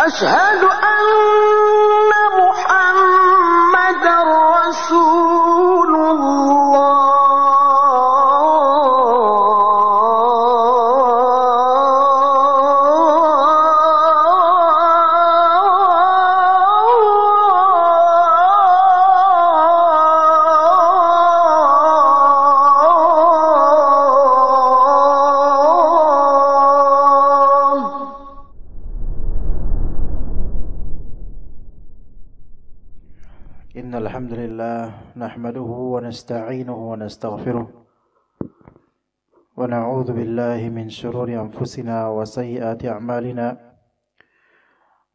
أشهد أن محمدًا رسول الحمد لله نحمده ونستعينه ونستغفره ونعوذ بالله من شرور أنفسنا وسيئات أعمالنا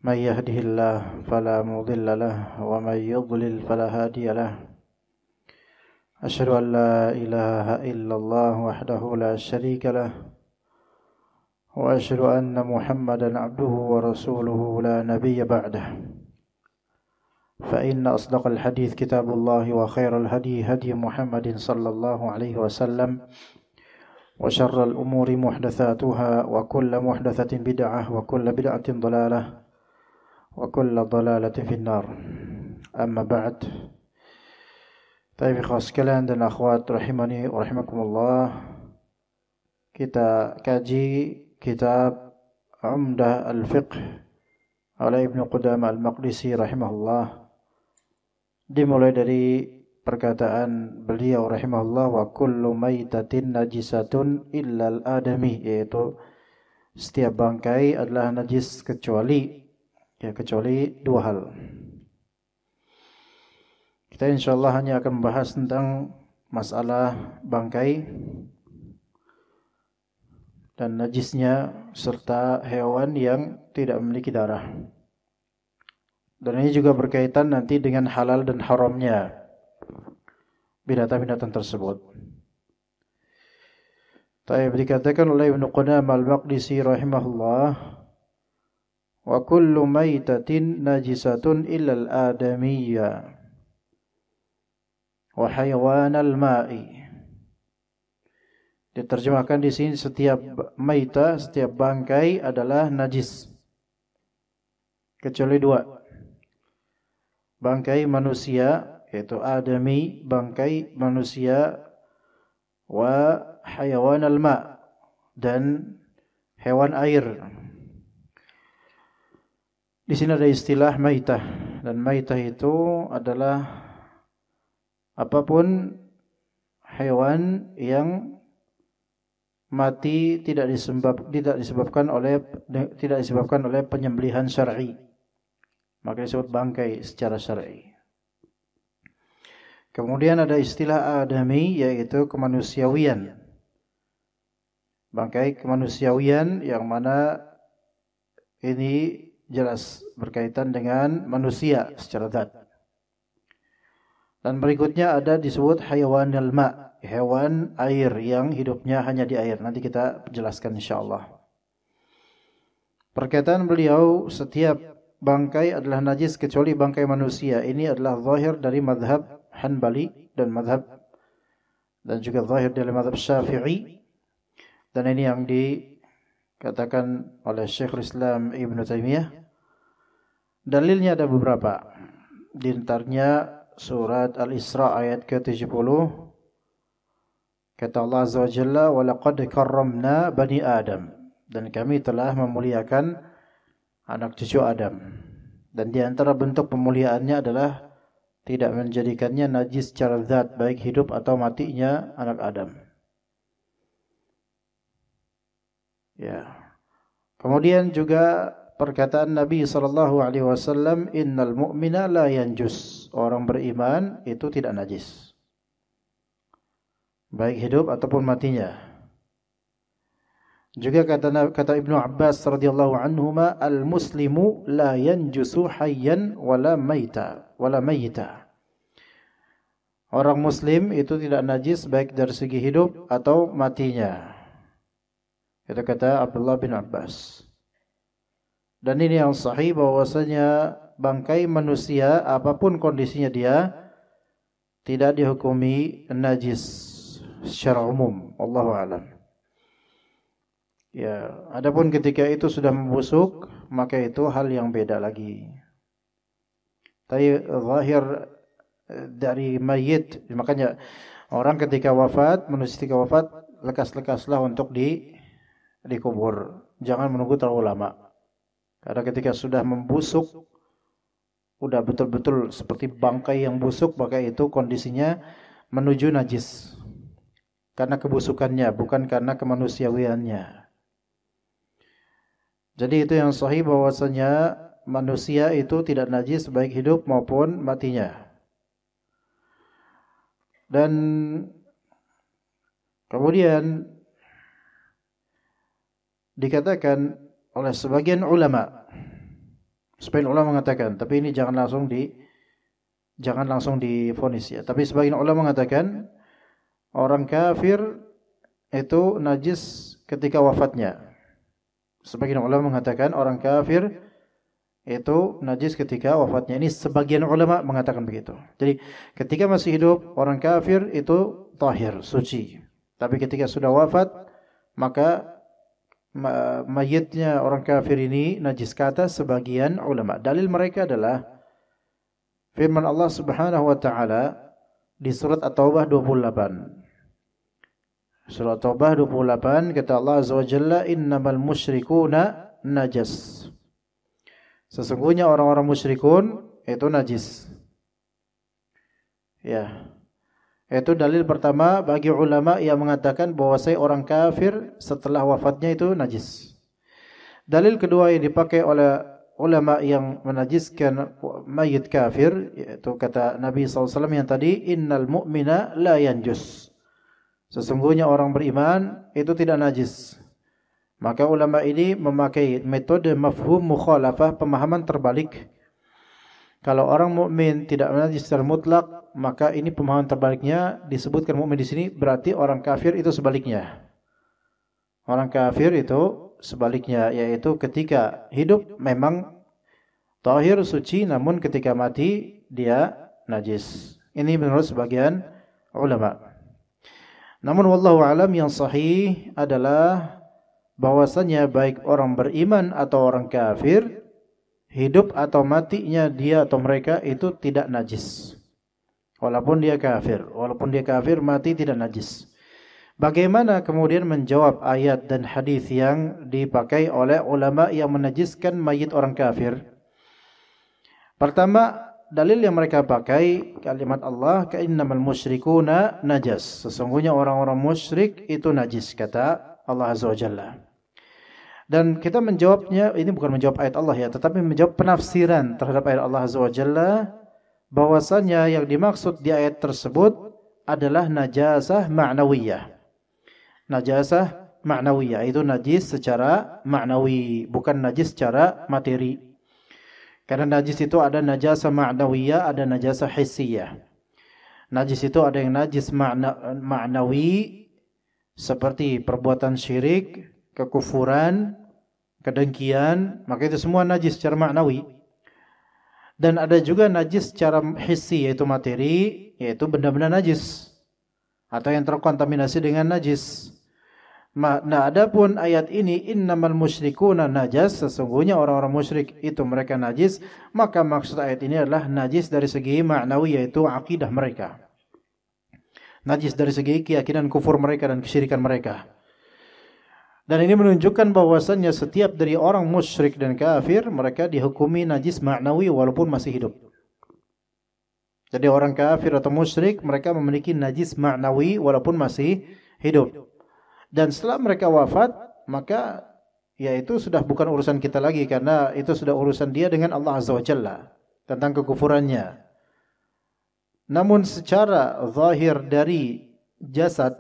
من يهده الله فلا مضل له ومن يضلل فلا هادي له أشهد أن لا إله إلا الله وحده لا شريك له وأشهد أن محمدا عبده ورسوله لا نبي بعده فإن أصدق الحديث كتاب الله وخير الهدي هدي محمد صلى الله عليه وسلم وشر الأمور محدثاتها وكل محدثة بدعة وكل بدعة ضلالة وكل ضلالة في النار أما بعد طيب ikhwas sekalian dan akhwat rahimani wa rahimakumullah, kita kaji kitab Umdah al-Fiqh oleh Ibnu Qudamah al-Maqdisi rahimahullah, dimulai dari perkataan beliau rahimahullah, wa kullu maitatin najisatun illal adami, yaitu setiap bangkai adalah najis kecuali dua hal. Kita insyaallah hanya akan membahas tentang masalah bangkai dan najisnya serta hewan yang tidak memiliki darah. Dan ini juga berkaitan nanti dengan halal dan haramnya binatang-binatang tersebut. Taib dikatakan oleh Ibnu Qudamah al-Maqdisi rahimahullah, wa kullu maitatin najisatun illal adamiyya wa haywan al-ma'i. Diterjemahkan di sini setiap maita, setiap bangkai adalah najis kecuali dua. Bangkai manusia, yaitu adami, bangkai manusia, wa hayawan al-ma, dan hewan air. Di sini ada istilah maitah, dan maitah itu adalah apapun hewan yang mati tidak disebabkan oleh penyembelihan syar'i, maka disebut bangkai secara syar'i. Kemudian ada istilah adami, yaitu kemanusiawian. Bangkai kemanusiawian yang mana ini jelas berkaitan dengan manusia secara zat. Dan berikutnya ada disebut hayawanul ma, hewan air yang hidupnya hanya di air. Nanti kita jelaskan insyaallah. Perkataan beliau setiap bangkai adalah najis kecuali bangkai manusia. Ini adalah zahir dari mazhab Hanbali dan juga zahir dari mazhab Syafi'i. Dan ini yang dikatakan oleh Syekhul Islam Ibnu Taimiyah. Dalilnya ada beberapa. Di antaranya surat Al-Isra ayat ke-70. Kata Allah Azza wa Jalla, "Wa laqad karramna bani Adam." Dan kami telah memuliakan anak cucu Adam. Dan di antara bentuk pemuliaannya adalah tidak menjadikannya najis secara zat, baik hidup atau matinya anak Adam. Ya. Kemudian juga perkataan Nabi SAW, "Innal mu'mina la yanjus." Orang beriman itu tidak najis, baik hidup ataupun matinya. Juga kata Ibnu Abbas radhiyallahu anhuma, al-muslimu la yanjusu hayyan wala maita. Orang muslim itu tidak najis baik dari segi hidup atau matinya. Itu kata Abdullah bin Abbas. Dan ini yang sahih bahwasanya bangkai manusia apapun kondisinya dia tidak dihukumi najis secara umum. Wallahu a'lam. Ya, adapun ketika itu sudah membusuk, maka itu hal yang beda lagi. Tapi zahir dari mayit, makanya orang ketika wafat, manusia ketika wafat, lekas-lekaslah untuk dikubur. Jangan menunggu terlalu lama. Karena ketika sudah membusuk, udah betul-betul seperti bangkai yang busuk, maka itu kondisinya menuju najis. Karena kebusukannya, bukan karena kemanusiawiannya. Jadi itu yang sahih bahwasanya manusia itu tidak najis baik hidup maupun matinya. Dan kemudian dikatakan oleh sebagian ulama, sebagian ulama mengatakan, tapi ini jangan langsung divonis ya. Tapi sebagian ulama mengatakan orang kafir itu najis ketika wafatnya. Sebagian ulama mengatakan orang kafir itu najis ketika wafatnya. Ini sebagian ulama mengatakan begitu. Jadi ketika masih hidup orang kafir itu tahir, suci. Tapi ketika sudah wafat maka mayitnya orang kafir ini najis, kata sebagian ulama. Dalil mereka adalah firman Allah Subhanahu wa taala di surat At-Taubah 28. Surah At-Taubah 28 kata Allah Azza wa Jalla, innamal musyrikuna najas. Sesungguhnya orang-orang musyrikun itu najis. Ya. Itu dalil pertama bagi ulama yang mengatakan bahwasanya orang kafir setelah wafatnya itu najis. Dalil kedua yang dipakai oleh ulama yang menajiskan mayit kafir, yaitu kata Nabi SAW yang tadi, innal mu'mina la yanjus. Sesungguhnya orang beriman itu tidak najis. Maka ulama ini memakai metode mafhum mukhalafah, pemahaman terbalik. Kalau orang mukmin tidak najis secara mutlak, maka ini pemahaman terbaliknya. Disebutkan mukmin di sini berarti orang kafir itu sebaliknya. Orang kafir itu sebaliknya, yaitu ketika hidup memang tahir suci, namun ketika mati dia najis. Ini menurut sebagian ulama. Namun wallahu alam, yang sahih adalah bahwasanya baik orang beriman atau orang kafir, hidup atau matinya dia atau mereka itu tidak najis. Walaupun dia kafir, mati tidak najis. Bagaimana kemudian menjawab ayat dan hadis yang dipakai oleh ulama yang menajiskan mayit orang kafir? Pertama, dalil yang mereka pakai kalimat Allah, ka'innamal musyrikuna najas. Sesungguhnya orang-orang musyrik itu najis, kata Allah Azza wa Jalla. Dan kita menjawabnya, ini bukan menjawab ayat Allah ya, tetapi menjawab penafsiran terhadap ayat Allah Azza wa Jalla, bahwasanya yang dimaksud di ayat tersebut adalah najasah ma'nawiyah. Najasah ma'nawiyah itu najis secara ma'nawi, bukan najis secara materi. Karena najis itu ada najasah ma'nawiyah, ada najasah hissiyah. Najis itu ada yang najis ma'nawi seperti perbuatan syirik, kekufuran, kedengkian, maka itu semua najis secara ma'nawi. Dan ada juga najis secara hissi, yaitu materi, yaitu benda-benda najis atau yang terkontaminasi dengan najis. Nah, adapun ayat ini, innamal musyrikuna najas, sesungguhnya orang-orang musyrik itu mereka najis, maka maksud ayat ini adalah najis dari segi ma'nawi, yaitu akidah mereka. Najis dari segi keyakinan kufur mereka dan kesyirikan mereka. Dan ini menunjukkan bahwasannya setiap dari orang musyrik dan kafir, mereka dihukumi najis ma'nawi walaupun masih hidup. Jadi orang kafir atau musyrik, mereka memiliki najis ma'nawi walaupun masih hidup. Dan setelah mereka wafat, maka ya itu sudah bukan urusan kita lagi, karena itu sudah urusan dia dengan Allah Azza wa Jalla tentang kekufurannya. Namun secara zahir dari jasad,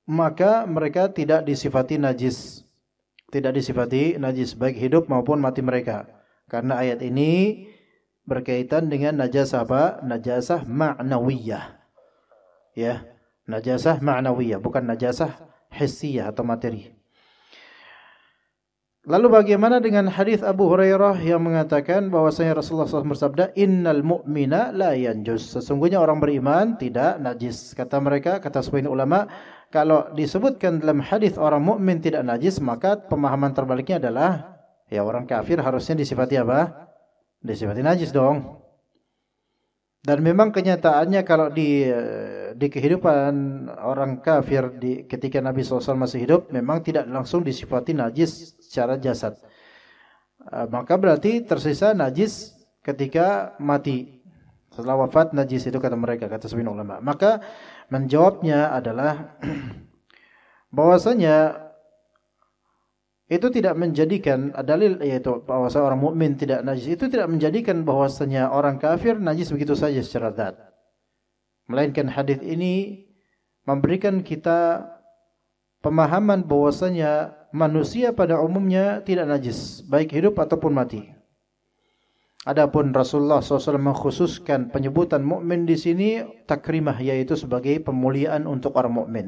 maka mereka tidak disifati najis. Tidak disifati najis baik hidup maupun mati mereka. Karena ayat ini berkaitan dengan najasah apa? Najasah ma'nawiyah. Ya, najasah ma'nawiyah, bukan najasah hissiyah atau materi. Lalu bagaimana dengan hadis Abu Hurairah yang mengatakan bahwasanya Rasulullah SAW bersabda, innal mu'mina la yanjus. Sesungguhnya orang beriman tidak najis. Kata mereka, kata sebagian ulama, kalau disebutkan dalam hadis orang mukmin tidak najis, maka pemahaman terbaliknya adalah Ya orang kafir harusnya disifati apa? Disifati najis dong. Dan memang kenyataannya kalau di kehidupan orang kafir ketika Nabi SAW masih hidup, memang tidak langsung disifati najis secara jasad. Maka berarti tersisa najis ketika mati. Setelah wafat najis itu kata mereka, kata sebagian ulama. Maka menjawabnya adalah bahwasanya itu tidak menjadikan dalil, yaitu bahwasanya orang mukmin tidak najis, itu tidak menjadikan bahwasanya orang kafir najis begitu saja secara zat. Melainkan hadis ini memberikan kita pemahaman bahwasanya manusia pada umumnya tidak najis, baik hidup ataupun mati. Adapun Rasulullah SAW mengkhususkan penyebutan mukmin di sini takrimah, yaitu sebagai pemuliaan untuk orang mukmin.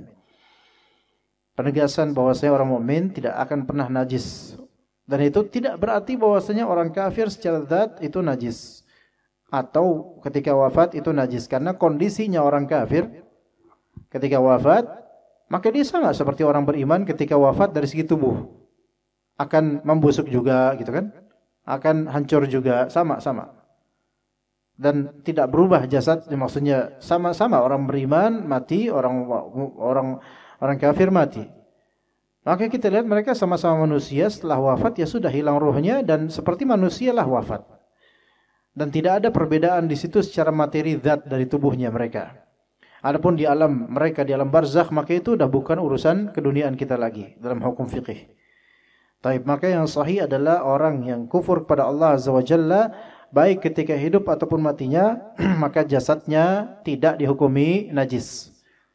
Penegasan bahwasanya orang mukmin tidak akan pernah najis, dan itu tidak berarti bahwasanya orang kafir secara zat itu najis atau ketika wafat itu najis, karena kondisinya orang kafir ketika wafat maka dia sama seperti orang beriman ketika wafat. Dari segi tubuh akan membusuk juga gitu kan, akan hancur juga, sama-sama, dan tidak berubah jasad. Maksudnya sama-sama orang beriman mati, orang kafir mati. Maka kita lihat mereka sama-sama manusia, setelah wafat ya sudah hilang ruhnya dan seperti manusialah wafat. Dan tidak ada perbedaan di situ secara materi zat dari tubuhnya mereka. Adapun di alam mereka, di alam barzakh, maka itu sudah bukan urusan keduniaan kita lagi dalam hukum fikih. Taib, maka yang sahih adalah orang yang kufur kepada Allah Azza wa Jalla, baik ketika hidup ataupun matinya, maka jasadnya tidak dihukumi najis.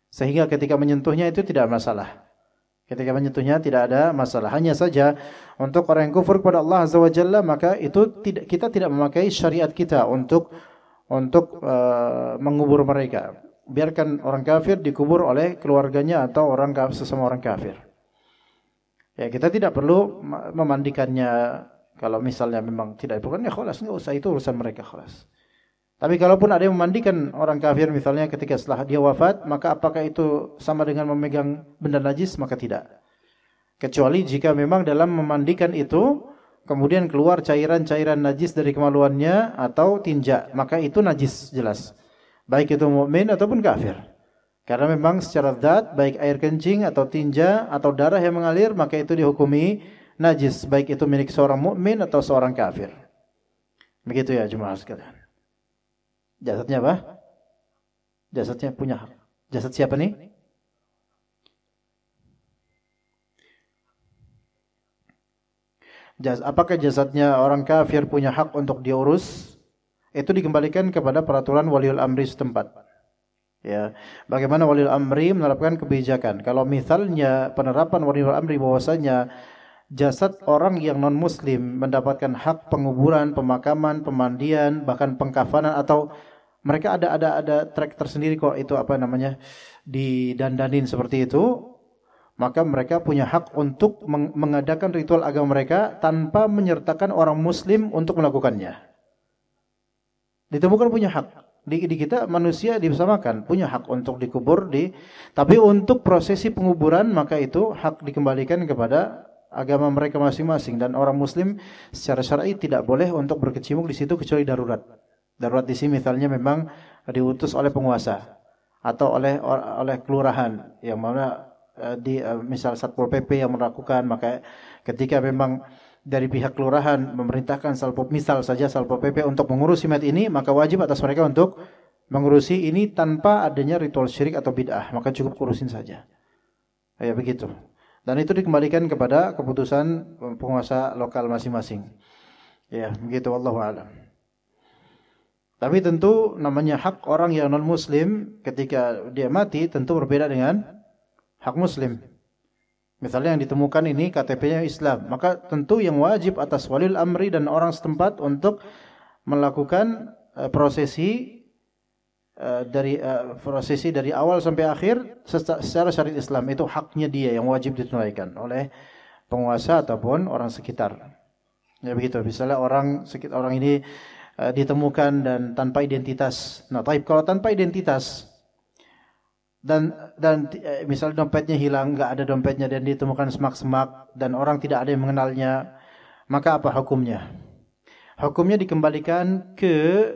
Sehingga ketika menyentuhnya itu tidak masalah. Ketika menyentuhnya tidak ada masalah. Hanya saja untuk orang yang kufur kepada Allah Azza wa Jalla, maka itu kita tidak memakai syariat kita untuk mengubur mereka. Biarkan orang kafir dikubur oleh keluarganya atau sesama orang kafir. Ya, kita tidak perlu memandikannya. Kalau misalnya memang tidak diperlukan, ya khalas, enggak usah, itu urusan mereka, khalas. Tapi kalaupun ada yang memandikan orang kafir misalnya ketika setelah dia wafat, maka apakah itu sama dengan memegang benda najis? Maka tidak. Kecuali jika memang dalam memandikan itu kemudian keluar cairan-cairan najis dari kemaluannya atau tinja, maka itu najis jelas. Baik itu mukmin ataupun kafir. Karena memang secara zat, baik air kencing atau tinja atau darah yang mengalir, maka itu dihukumi najis, baik itu milik seorang mukmin atau seorang kafir. Begitu ya jemaah sekalian. Jasadnya apa? Jasadnya punya hak. Jasad siapa nih? Apakah jasadnya orang kafir punya hak untuk diurus? Itu dikembalikan kepada peraturan waliul amri setempat. Ya, bagaimana waliul amri menerapkan kebijakan? Kalau misalnya penerapan waliul amri bahwasanya jasad orang yang non muslim mendapatkan hak penguburan, pemakaman, pemandian, bahkan pengkafanan, atau mereka ada track tersendiri kok itu apa namanya, didandanin seperti itu, maka mereka punya hak untuk mengadakan ritual agama mereka tanpa menyertakan orang muslim untuk melakukannya. Ditemukan punya hak. Di kita manusia disamakan, punya hak untuk dikubur tapi untuk prosesi penguburan maka itu hak dikembalikan kepada agama mereka masing-masing, dan orang muslim secara syar'i tidak boleh untuk berkecimpung di situ kecuali darurat. Darurat di sini misalnya memang diutus oleh penguasa atau oleh kelurahan yang mana misal Satpol PP yang melakukan, maka ketika memang dari pihak kelurahan memerintahkan misal saja Satpol PP untuk mengurusi mayat ini, maka wajib atas mereka untuk mengurusi ini tanpa adanya ritual syirik atau bid'ah, maka cukup urusin saja. Ya begitu. Dan itu dikembalikan kepada keputusan penguasa lokal masing-masing. Ya, begitu, wallahu a'lam. Tapi tentu namanya hak orang yang non muslim ketika dia mati tentu berbeda dengan hak muslim. Misalnya yang ditemukan ini KTP-nya Islam, maka tentu yang wajib atas walil amri dan orang setempat untuk melakukan prosesi dari awal sampai akhir secara syariat Islam. Itu haknya dia yang wajib ditunaikan oleh penguasa ataupun orang sekitar. Ya begitu. Misalnya orang ini ditemukan dan tanpa identitas. Nah, kalau tanpa identitas dan misal dompetnya hilang, nggak ada dompetnya dan ditemukan semak-semak dan orang tidak ada yang mengenalnya, maka apa hukumnya? Hukumnya dikembalikan ke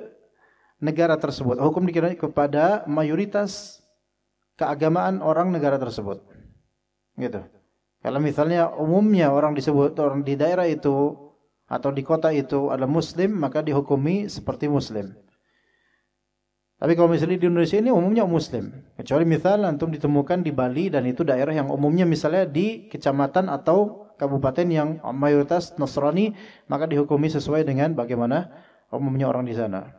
negara tersebut. Hukum dikembalikan kepada mayoritas keagamaan orang negara tersebut. Gitu. Kalau misalnya umumnya orang di daerah itu atau di kota itu adalah muslim, maka dihukumi seperti muslim. Tapi kalau misalnya di Indonesia ini umumnya muslim, kecuali misalnya antum ditemukan di Bali dan itu daerah yang umumnya misalnya di kecamatan atau kabupaten yang mayoritas Nasrani, maka dihukumi sesuai dengan bagaimana umumnya orang di sana.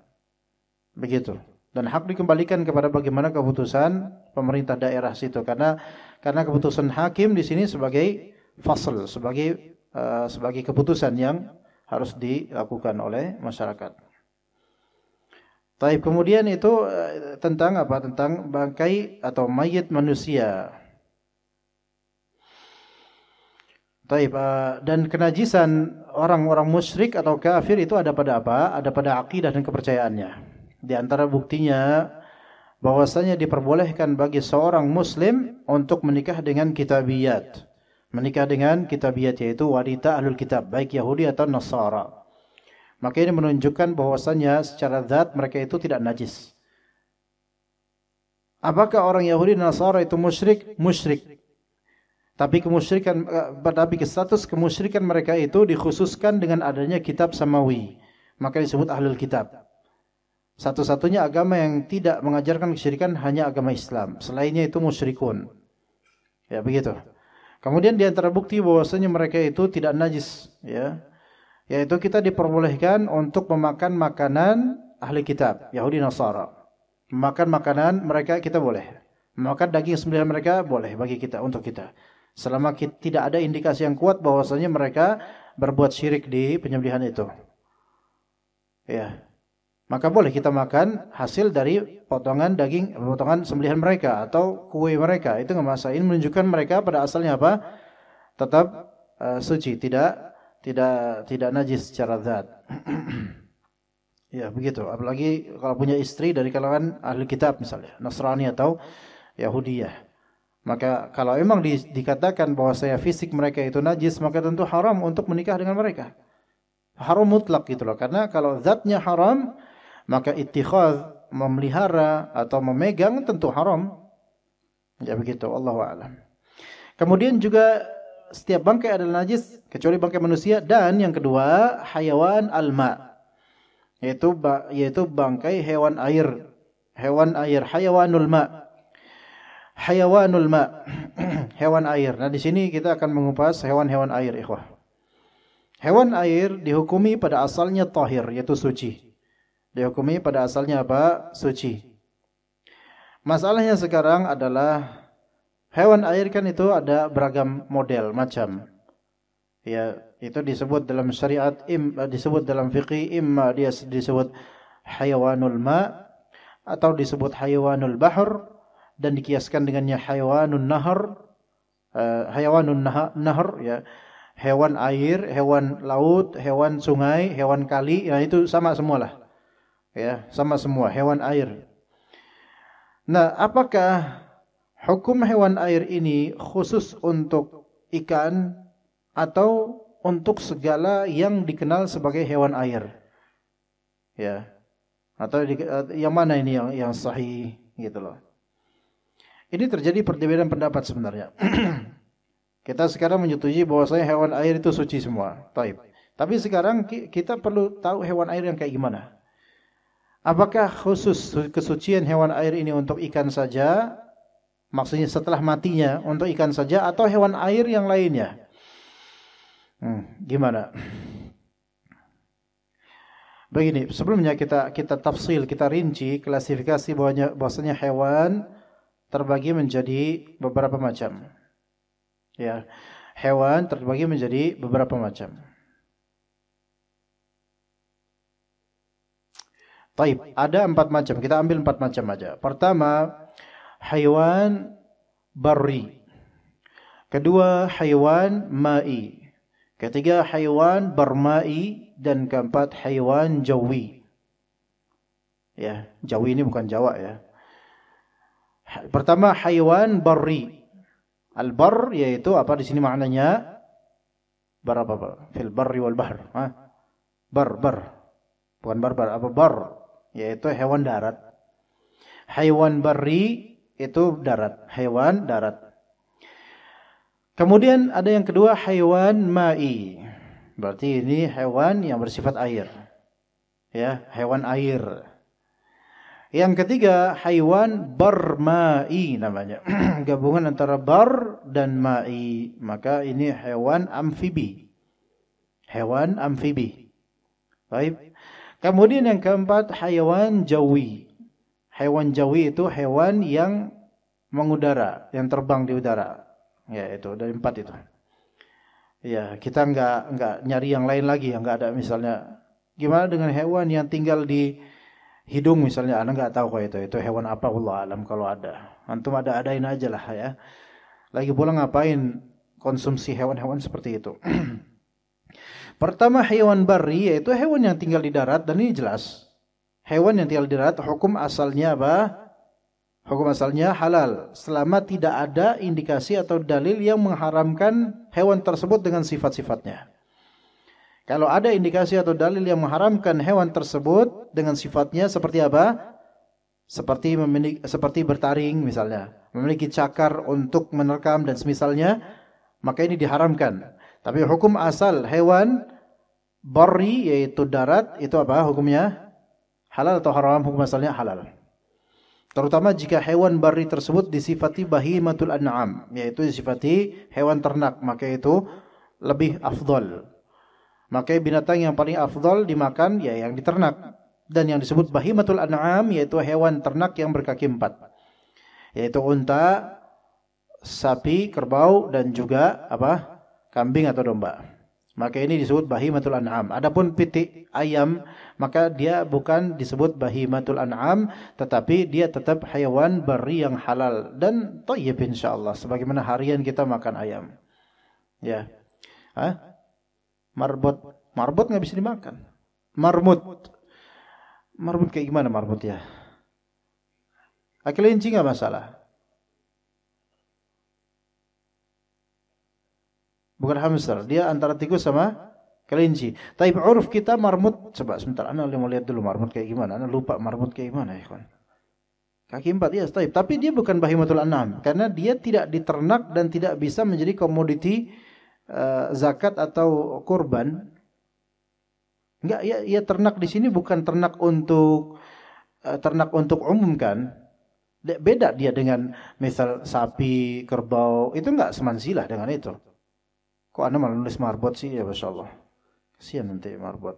Begitu. Dan hak dikembalikan kepada bagaimana keputusan pemerintah daerah situ, karena keputusan hakim di sini sebagai fasl, sebagai keputusan yang harus dilakukan oleh masyarakat. Taib, kemudian itu tentang apa? Tentang bangkai atau mayit manusia. Taib, dan kenajisan orang-orang musyrik atau kafir itu ada pada apa? Ada pada akidah dan kepercayaannya. Di antara buktinya bahwasanya diperbolehkan bagi seorang muslim untuk menikah dengan kitabiyat. Menikah dengan kitabiyat yaitu wanita ahlul kitab, baik Yahudi atau Nasara. Maka ini menunjukkan bahwasanya secara zat mereka itu tidak najis. Apakah orang Yahudi dan Nasara itu musyrik? Musyrik. Tapi status kemusyrikan mereka itu dikhususkan dengan adanya kitab samawi. Maka disebut ahlul kitab. Satu-satunya agama yang tidak mengajarkan kesyirikan hanya agama Islam. Selainnya itu musyrikun. Ya begitu. Kemudian di antara bukti bahwasanya mereka itu tidak najis, ya, yaitu kita diperbolehkan untuk memakan makanan ahli kitab, Yahudi Nasara. Memakan makanan mereka kita boleh. Memakan daging sembelihan mereka boleh bagi kita, untuk kita. Selama tidak ada indikasi yang kuat bahwasanya mereka berbuat syirik di penyembelihan itu. Ya. Maka boleh kita makan hasil dari potongan sembelihan mereka atau kue mereka. Itu enggak masalah. Ini menunjukkan mereka pada asalnya apa? Tetap suci, tidak najis secara zat. Ya, begitu. Apalagi kalau punya istri dari kalangan ahli kitab misalnya, Nasrani atau Yahudiyah. Maka kalau memang dikatakan bahwa fisik mereka itu najis, maka tentu haram untuk menikah dengan mereka. Haram mutlak gitu loh. Karena kalau zatnya haram, maka ittikhaz, memelihara atau memegang tentu haram. Ya begitu, wallahu a'lam. Kemudian juga setiap bangkai adalah najis kecuali bangkai manusia, dan yang kedua hayawan alma, yaitu bangkai hewan air. Hayawanul ma. Hewan air. Nah, di sini kita akan mengupas hewan-hewan air, ikhwah. Hewan air dihukumi pada asalnya tahir, yaitu suci. Dihukumi pada asalnya apa? Suci. Masalahnya sekarang adalah hewan air kan itu ada beragam model, macam. Ya, itu disebut dalam syariat, disebut dalam fikih, imma dia disebut hayawanul ma atau disebut hayawanul bahr, dan dikiaskan dengannya hayawanun nahar, ya. Hewan air, hewan laut, hewan sungai, hewan kali, ya itu sama semualah. Ya, sama semua hewan air. Nah, apakah hukum hewan air ini khusus untuk ikan atau untuk segala yang dikenal sebagai hewan air? Ya. Atau yang mana ini yang sahih gitu loh. Ini terjadi perbedaan pendapat sebenarnya. Kita sekarang menyetujui bahwasanya hewan air itu suci semua. Taib. Tapi sekarang kita perlu tahu hewan air yang kayak gimana. Apakah khusus kesucian hewan air ini untuk ikan saja? Maksudnya setelah matinya untuk ikan saja, atau hewan air yang lainnya? Gimana? Begini, sebelumnya kita tafsil, kita rinci klasifikasi bahwasanya hewan terbagi menjadi beberapa macam. Ya, hewan terbagi menjadi beberapa macam. Taib, ada 4 macam. Kita ambil 4 macam aja. Pertama, haywan barri. Kedua, haywan ma'i. Ketiga, haywan barma'i. Dan keempat, haywan jawi. Ya, jawi ini bukan Jawa ya. Pertama, haywan barri. Al-bar yaitu apa di sini maknanya? Bar apa, Pak? Fil barri wal bahr. Bar. Bukan barbar, apa bar? Yaitu hewan darat. Haiwan barri itu darat, hewan darat. Kemudian ada yang kedua, haiwan ma'i. Berarti ini hewan yang bersifat air. Ya, hewan air. Yang ketiga, haiwan barma'i namanya. Gabungan antara bar dan ma'i. Maka ini hewan amfibi. Hewan amfibi. Baik. Kemudian yang keempat, haiwan jawi. Hewan jawi itu hewan yang mengudara, yang terbang di udara. Ya, itu dari 4 itu. Ya, kita enggak nyari yang lain lagi, yang enggak ada misalnya. Gimana dengan hewan yang tinggal di hidung misalnya? Anda enggak tahu kok itu hewan apa, wallah alam kalau ada. Antum adain aja lah ya. Lagi pula ngapain konsumsi hewan-hewan seperti itu? Pertama, hewan barri yaitu hewan yang tinggal di darat, dan ini jelas. Hewan yang tinggal di darat hukum asalnya apa? Hukum asalnya halal selama tidak ada indikasi atau dalil yang mengharamkan hewan tersebut dengan sifat-sifatnya. Kalau ada indikasi atau dalil yang mengharamkan hewan tersebut dengan sifatnya seperti apa? Seperti bertaring misalnya, memiliki cakar untuk menerkam dan semisalnya, maka ini diharamkan. Tapi hukum asal hewan barri yaitu darat itu apa hukumnya? Halal atau haram? Hukum asalnya halal. Terutama jika hewan barri tersebut disifati bahimatul an'am, yaitu disifati hewan ternak, maka itu lebih afdol. Maka binatang yang paling afdol dimakan ya yang diternak. Dan yang disebut bahimatul an'am yaitu hewan ternak yang berkaki 4. Yaitu unta, sapi, kerbau dan juga apa? Kambing atau domba. Maka ini disebut bahimatul an'am. Adapun pitik ayam, maka dia bukan disebut bahimatul an'am, tetapi dia tetap hewan barri yang halal dan thayyib insyaallah, sebagaimana harian kita makan ayam. Ya. Marbot enggak bisa dimakan. Marmut kayak gimana marmut ya? Kelinci enggak masalah. Bukan hamster, dia antara tikus sama kelinci. Tapi uruf kita marmut, coba sebentar, ana mau lihat dulu marmut kayak gimana. Ana lupa marmut kayak gimana ya, kawan. Kaki 4 ya, tapi dia bukan bahimatul an'am karena dia tidak diternak dan tidak bisa menjadi komoditi zakat atau kurban. Enggak, ya ternak di sini bukan ternak untuk umum kan. Beda dia dengan misal sapi, kerbau, itu enggak semansilah dengan itu. Kok Anda malah nulis marbot sih ya, Masya Allah. Kasihan nanti marbot.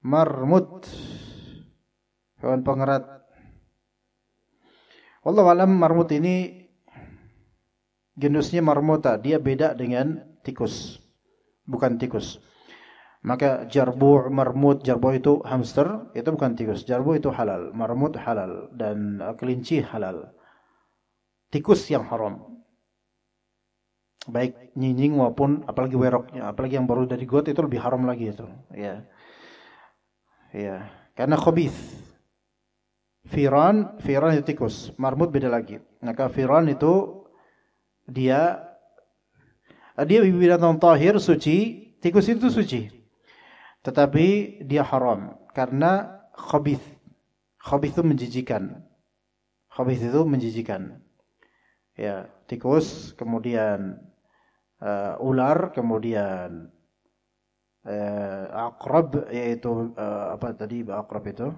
Marmut, hewan pengerat. Wallahu alam, marmut ini genusnya marmota, dia beda dengan tikus. Bukan tikus. Maka jarbu, marmut, jarbu itu hamster, itu bukan tikus. Jarbu itu halal, marmut halal, dan kelinci halal. Tikus yang haram. Baik nyinying maupun apalagi weroknya, apalagi yang baru dari got itu lebih haram lagi itu. Ya. Ya, karena khabith. Firan itu tikus, marmut beda lagi. Maka firan itu dia binatang tahir suci, tikus itu suci. Tetapi dia haram karena khabith. Khabith itu menjijikan. Khabith itu menjijikan. Ya, tikus, kemudian ular, kemudian akrab, yaitu apa tadi akrab itu?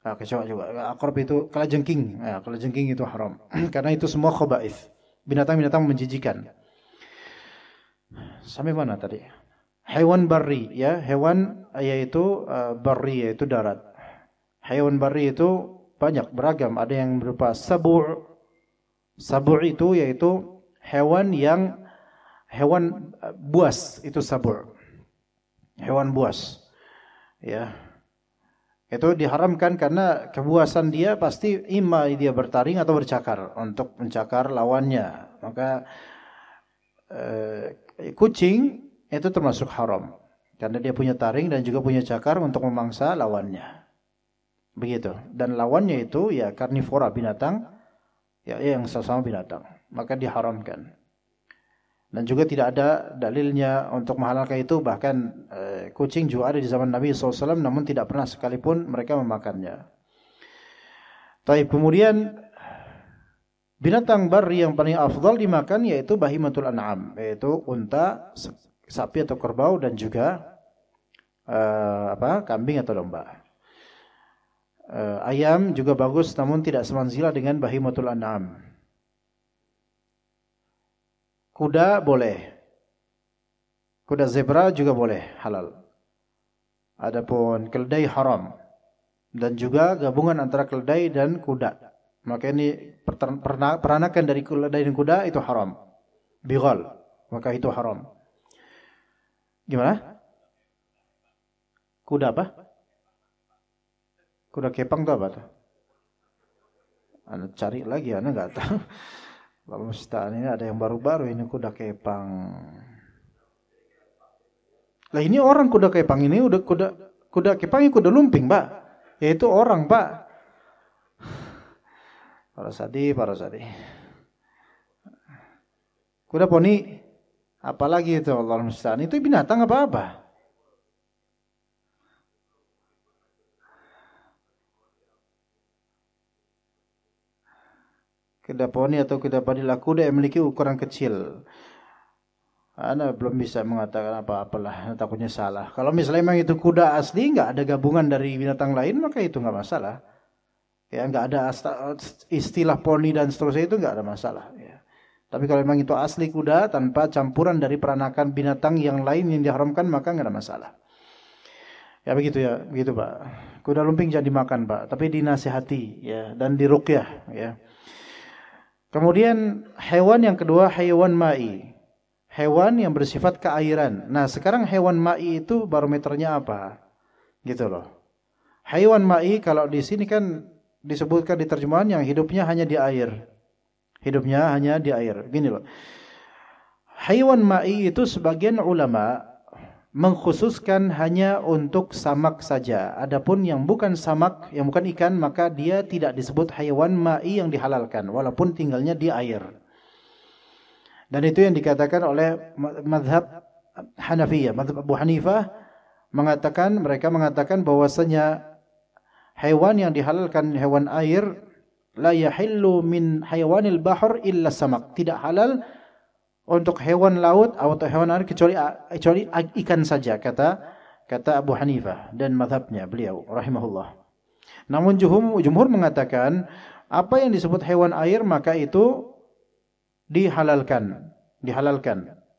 Kecoak juga. Akrab itu kalajengking. Ya, kalajengking itu haram karena itu semua khaba'ith. Binatang-binatang menjijikan. Sampai mana tadi? Hewan barri, ya, hewan yaitu barri yaitu darat. Hewan barri itu banyak, beragam. Ada yang berupa sabu'. Sabu' itu yaitu hewan buas, itu sabu'. Hewan buas. Ya. Itu diharamkan karena kebuasan dia pasti imma dia bertaring atau bercakar untuk mencakar lawannya. Maka kucing itu termasuk haram karena dia punya taring dan juga punya cakar untuk memangsa lawannya. Begitu. Dan lawannya itu ya karnivora, binatang ya yang sama binatang. Maka diharamkan. Dan juga tidak ada dalilnya untuk menghalalkan itu. Bahkan kucing juga ada di zaman Nabi SAW, namun tidak pernah sekalipun mereka memakannya. Taib, kemudian binatang bari yang paling afdal dimakan yaitu bahimatul an'am, yaitu unta, sapi atau kerbau, dan juga kambing atau domba. Ayam juga bagus, namun tidak semanzila dengan bahimatul an'am. Kuda boleh, kuda zebra juga boleh, halal. Adapun keledai haram, dan juga gabungan antara keledai dan kuda. Maka ini peranakan dari keledai dan kuda itu haram. Bighal, maka itu haram. Gimana? Kuda apa? Kuda kepang itu apa tuh? Anda cari lagi, Anda nggak tahu. Kalau musta'an ini ada yang baru-baru ini kuda kepang. Lah ini orang kuda kepang ini udah kuda kepang ini kuda lumping, Pak. Yaitu orang, Pak. Para sadi. Kuda poni, apalagi itu Allah musta'an. Itu binatang apa-apa. Kuda poni atau kuda padilah kuda yang memiliki ukuran kecil. Anda belum bisa mengatakan apa-apalah, takutnya salah. Kalau misalnya memang itu kuda asli, nggak ada gabungan dari binatang lain, maka itu nggak masalah. Ya, nggak ada istilah poni dan seterusnya, itu nggak ada masalah. Ya. Tapi kalau memang itu asli kuda tanpa campuran dari peranakan binatang yang lain yang diharamkan, maka nggak ada masalah. Ya begitu Pak. Kuda lumping jangan dimakan Pak, tapi dinasihati ya dan diruqyah ya. Kemudian hewan yang kedua hewan ma'i. Hewan yang bersifat keairan. Nah, sekarang hewan ma'i itu barometernya apa? Gitu loh. Hewan ma'i kalau di sini kan disebutkan di terjemahan yang hidupnya hanya di air. Hidupnya hanya di air. Gini loh. Hewan ma'i itu sebagian ulama mengkhususkan hanya untuk samak saja. Adapun yang bukan samak, yang bukan ikan, maka dia tidak disebut hewan ma'i yang dihalalkan walaupun tinggalnya di air. Dan itu yang dikatakan oleh mazhab Hanafiyah, mazhab Abu Hanifah mereka mengatakan bahwasanya hewan yang dihalalkan hewan air la yahillu min hayawanil bahr illa samak. Tidak halal untuk hewan laut atau hewan air kecuali ikan saja, kata Abu Hanifah dan mazhabnya beliau rahimahullah. Namun jumhur mengatakan apa yang disebut hewan air maka itu dihalalkan.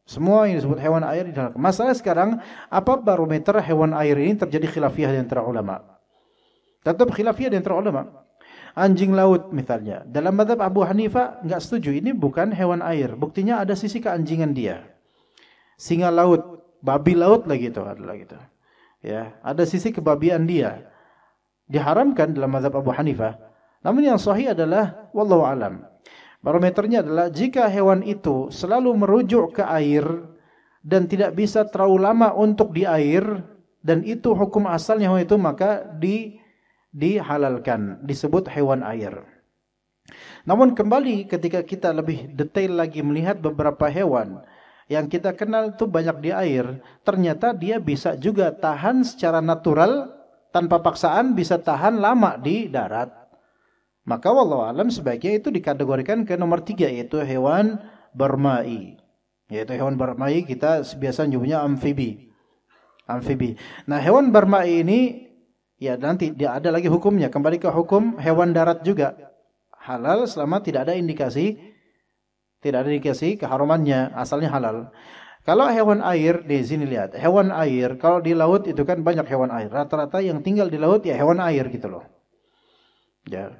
Semua yang disebut hewan air dihalalkan. Masalah sekarang apa barometer hewan air ini terjadi khilafiyah di antara ulama. Tetap khilafiyah di antara ulama. Anjing laut misalnya. Dalam mazhab Abu Hanifah enggak setuju. Ini bukan hewan air. Buktinya ada sisi keanjingan dia. Singa laut, babi laut lah gitu. Ya, ada sisi kebabian dia. Diharamkan dalam mazhab Abu Hanifah. Namun yang sahih adalah wallahu alam. Barometernya adalah jika hewan itu selalu merujuk ke air dan tidak bisa terlalu lama untuk di air dan itu hukum asalnya hewan itu maka dihalalkan, disebut hewan air. Namun kembali ketika kita lebih detail lagi melihat beberapa hewan yang kita kenal itu banyak di air, ternyata dia bisa juga tahan secara natural tanpa paksaan, bisa tahan lama di darat. Maka wallahu alam sebaiknya itu dikategorikan ke nomor 3 yaitu hewan berma'i. Yaitu hewan berma'i kita biasa nyebutnya amfibi. Nah, hewan berma'i ini ya nanti dia ada lagi hukumnya, kembali ke hukum hewan darat juga. Halal selama tidak ada indikasi keharamannya, asalnya halal. Kalau hewan air di sini lihat, hewan air kalau di laut itu kan banyak hewan air. Rata-rata yang tinggal di laut ya hewan air gitu loh. Ya.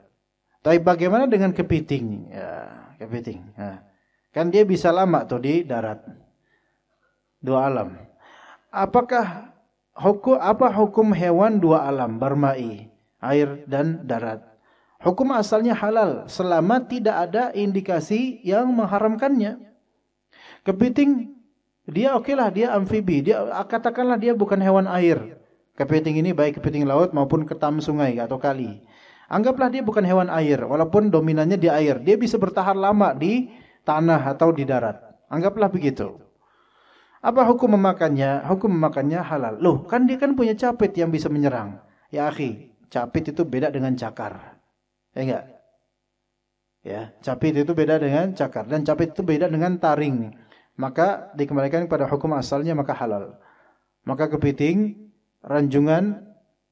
Tapi bagaimana dengan kepiting? Ya, kepiting. Nah, kan dia bisa lama tuh di darat. Dua alam. Apa hukum hewan dua alam, berma'i, air dan darat? Hukum asalnya halal selama tidak ada indikasi yang mengharamkannya. Kepiting dia okelah, dia amfibi, dia katakanlah dia bukan hewan air. Kepiting ini baik kepiting laut maupun ketam sungai atau kali. Anggaplah dia bukan hewan air walaupun dominannya di air. Dia bisa bertahan lama di tanah atau di darat. Anggaplah begitu. Apa hukum memakannya? Hukum memakannya halal. Loh, kan dia kan punya capit yang bisa menyerang. Ya akhi, capit itu beda dengan cakar. Ya enggak? Ya, capit itu beda dengan cakar dan capit itu beda dengan taring. Maka dikembalikan kepada hukum asalnya maka halal. Maka kepiting, ranjungan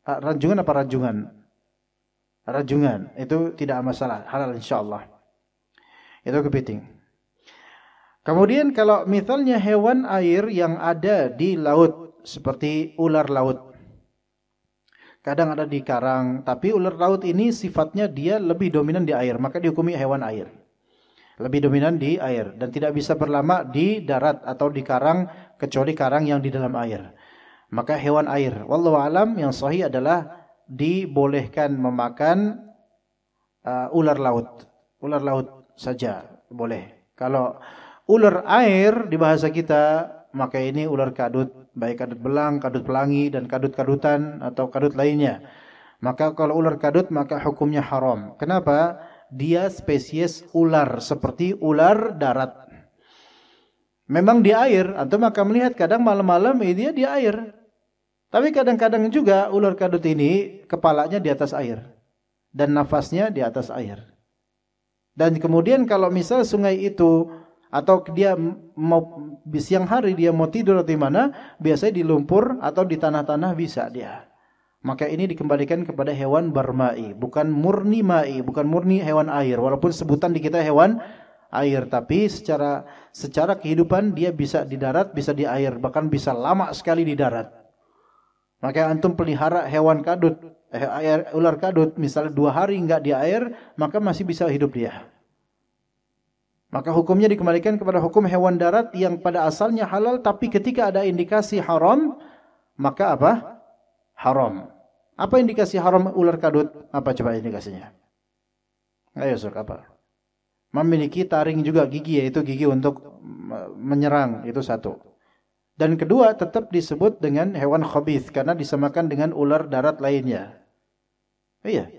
apa rajungan? Rajungan itu tidak masalah, halal insyaallah. Itu kepiting. Kemudian kalau misalnya hewan air yang ada di laut seperti ular laut. Kadang ada di karang, tapi ular laut ini sifatnya dia lebih dominan di air, maka dihukumi hewan air. Lebih dominan di air dan tidak bisa berlama di darat atau di karang kecuali karang yang di dalam air. Maka hewan air. Wallahu alam, yang sahih adalah dibolehkan memakan ular laut. Ular laut saja boleh. Kalau ular air di bahasa kita, maka ini ular kadut, baik kadut belang, kadut pelangi, dan kadut-kadutan atau kadut lainnya. Maka kalau ular kadut maka hukumnya haram. Kenapa? Dia spesies ular seperti ular darat. Memang di air, atau maka melihat kadang malam-malam dia di air. Tapi kadang-kadang juga ular kadut ini kepalanya di atas air dan nafasnya di atas air. Dan kemudian kalau misal sungai itu atau dia mau siang hari dia mau tidur di mana, biasanya di lumpur atau di tanah-tanah bisa dia. Maka ini dikembalikan kepada hewan bermai, bukan murni mai, bukan murni hewan air. Walaupun sebutan di kita hewan air, tapi secara kehidupan dia bisa di darat, bisa di air, bahkan bisa lama sekali di darat. Maka antum pelihara hewan kadut, ular kadut, misalnya 2 hari enggak di air, maka masih bisa hidup dia. Maka hukumnya dikembalikan kepada hukum hewan darat yang pada asalnya halal, tapi ketika ada indikasi haram, maka apa? Haram. Apa indikasi haram ular kadut? Apa coba indikasinya? Ayo Sur, apa? Memiliki taring juga gigi, yaitu gigi untuk menyerang, itu satu. Dan kedua, tetap disebut dengan hewan khabith karena disamakan dengan ular darat lainnya. Iya.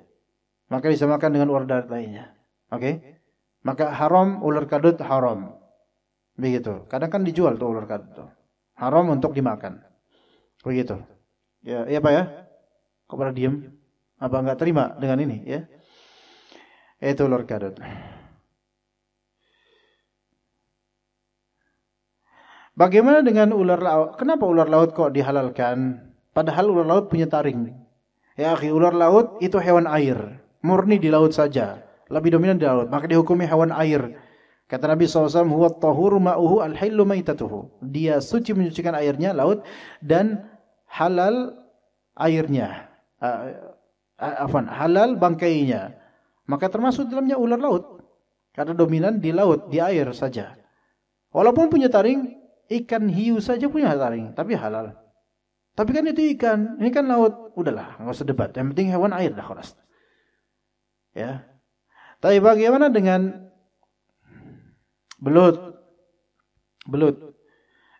Maka disamakan dengan ular darat lainnya. Oke? Maka haram ular kadut haram. Begitu. Kadang kan dijual tuh ular kadut. Haram untuk dimakan. Begitu. Ya, iya Pak ya? Kok pada diem? Apa enggak terima dengan ini ya? Itu ular kadut. Bagaimana dengan ular laut? Kenapa ular laut kok dihalalkan? Padahal ular laut punya taring. Ya akhi, ular laut itu hewan air. Murni di laut saja. Lebih dominan di laut, maka dihukumi hewan air. Kata Nabi SAW, huwa at-tahuru ma'uhu al-hillu maitatuhu. Dia suci menyucikan airnya, laut, dan halal airnya. Halal bangkainya. Maka termasuk dalamnya ular laut. Karena dominan di laut, di air saja. Walaupun punya taring, ikan hiu saja punya taring, tapi halal. Tapi kan itu ikan, ini kan laut. Udahlah, enggak usah debat. Yang penting hewan air dah khalas. Ya. Tapi bagaimana dengan belut? Belut.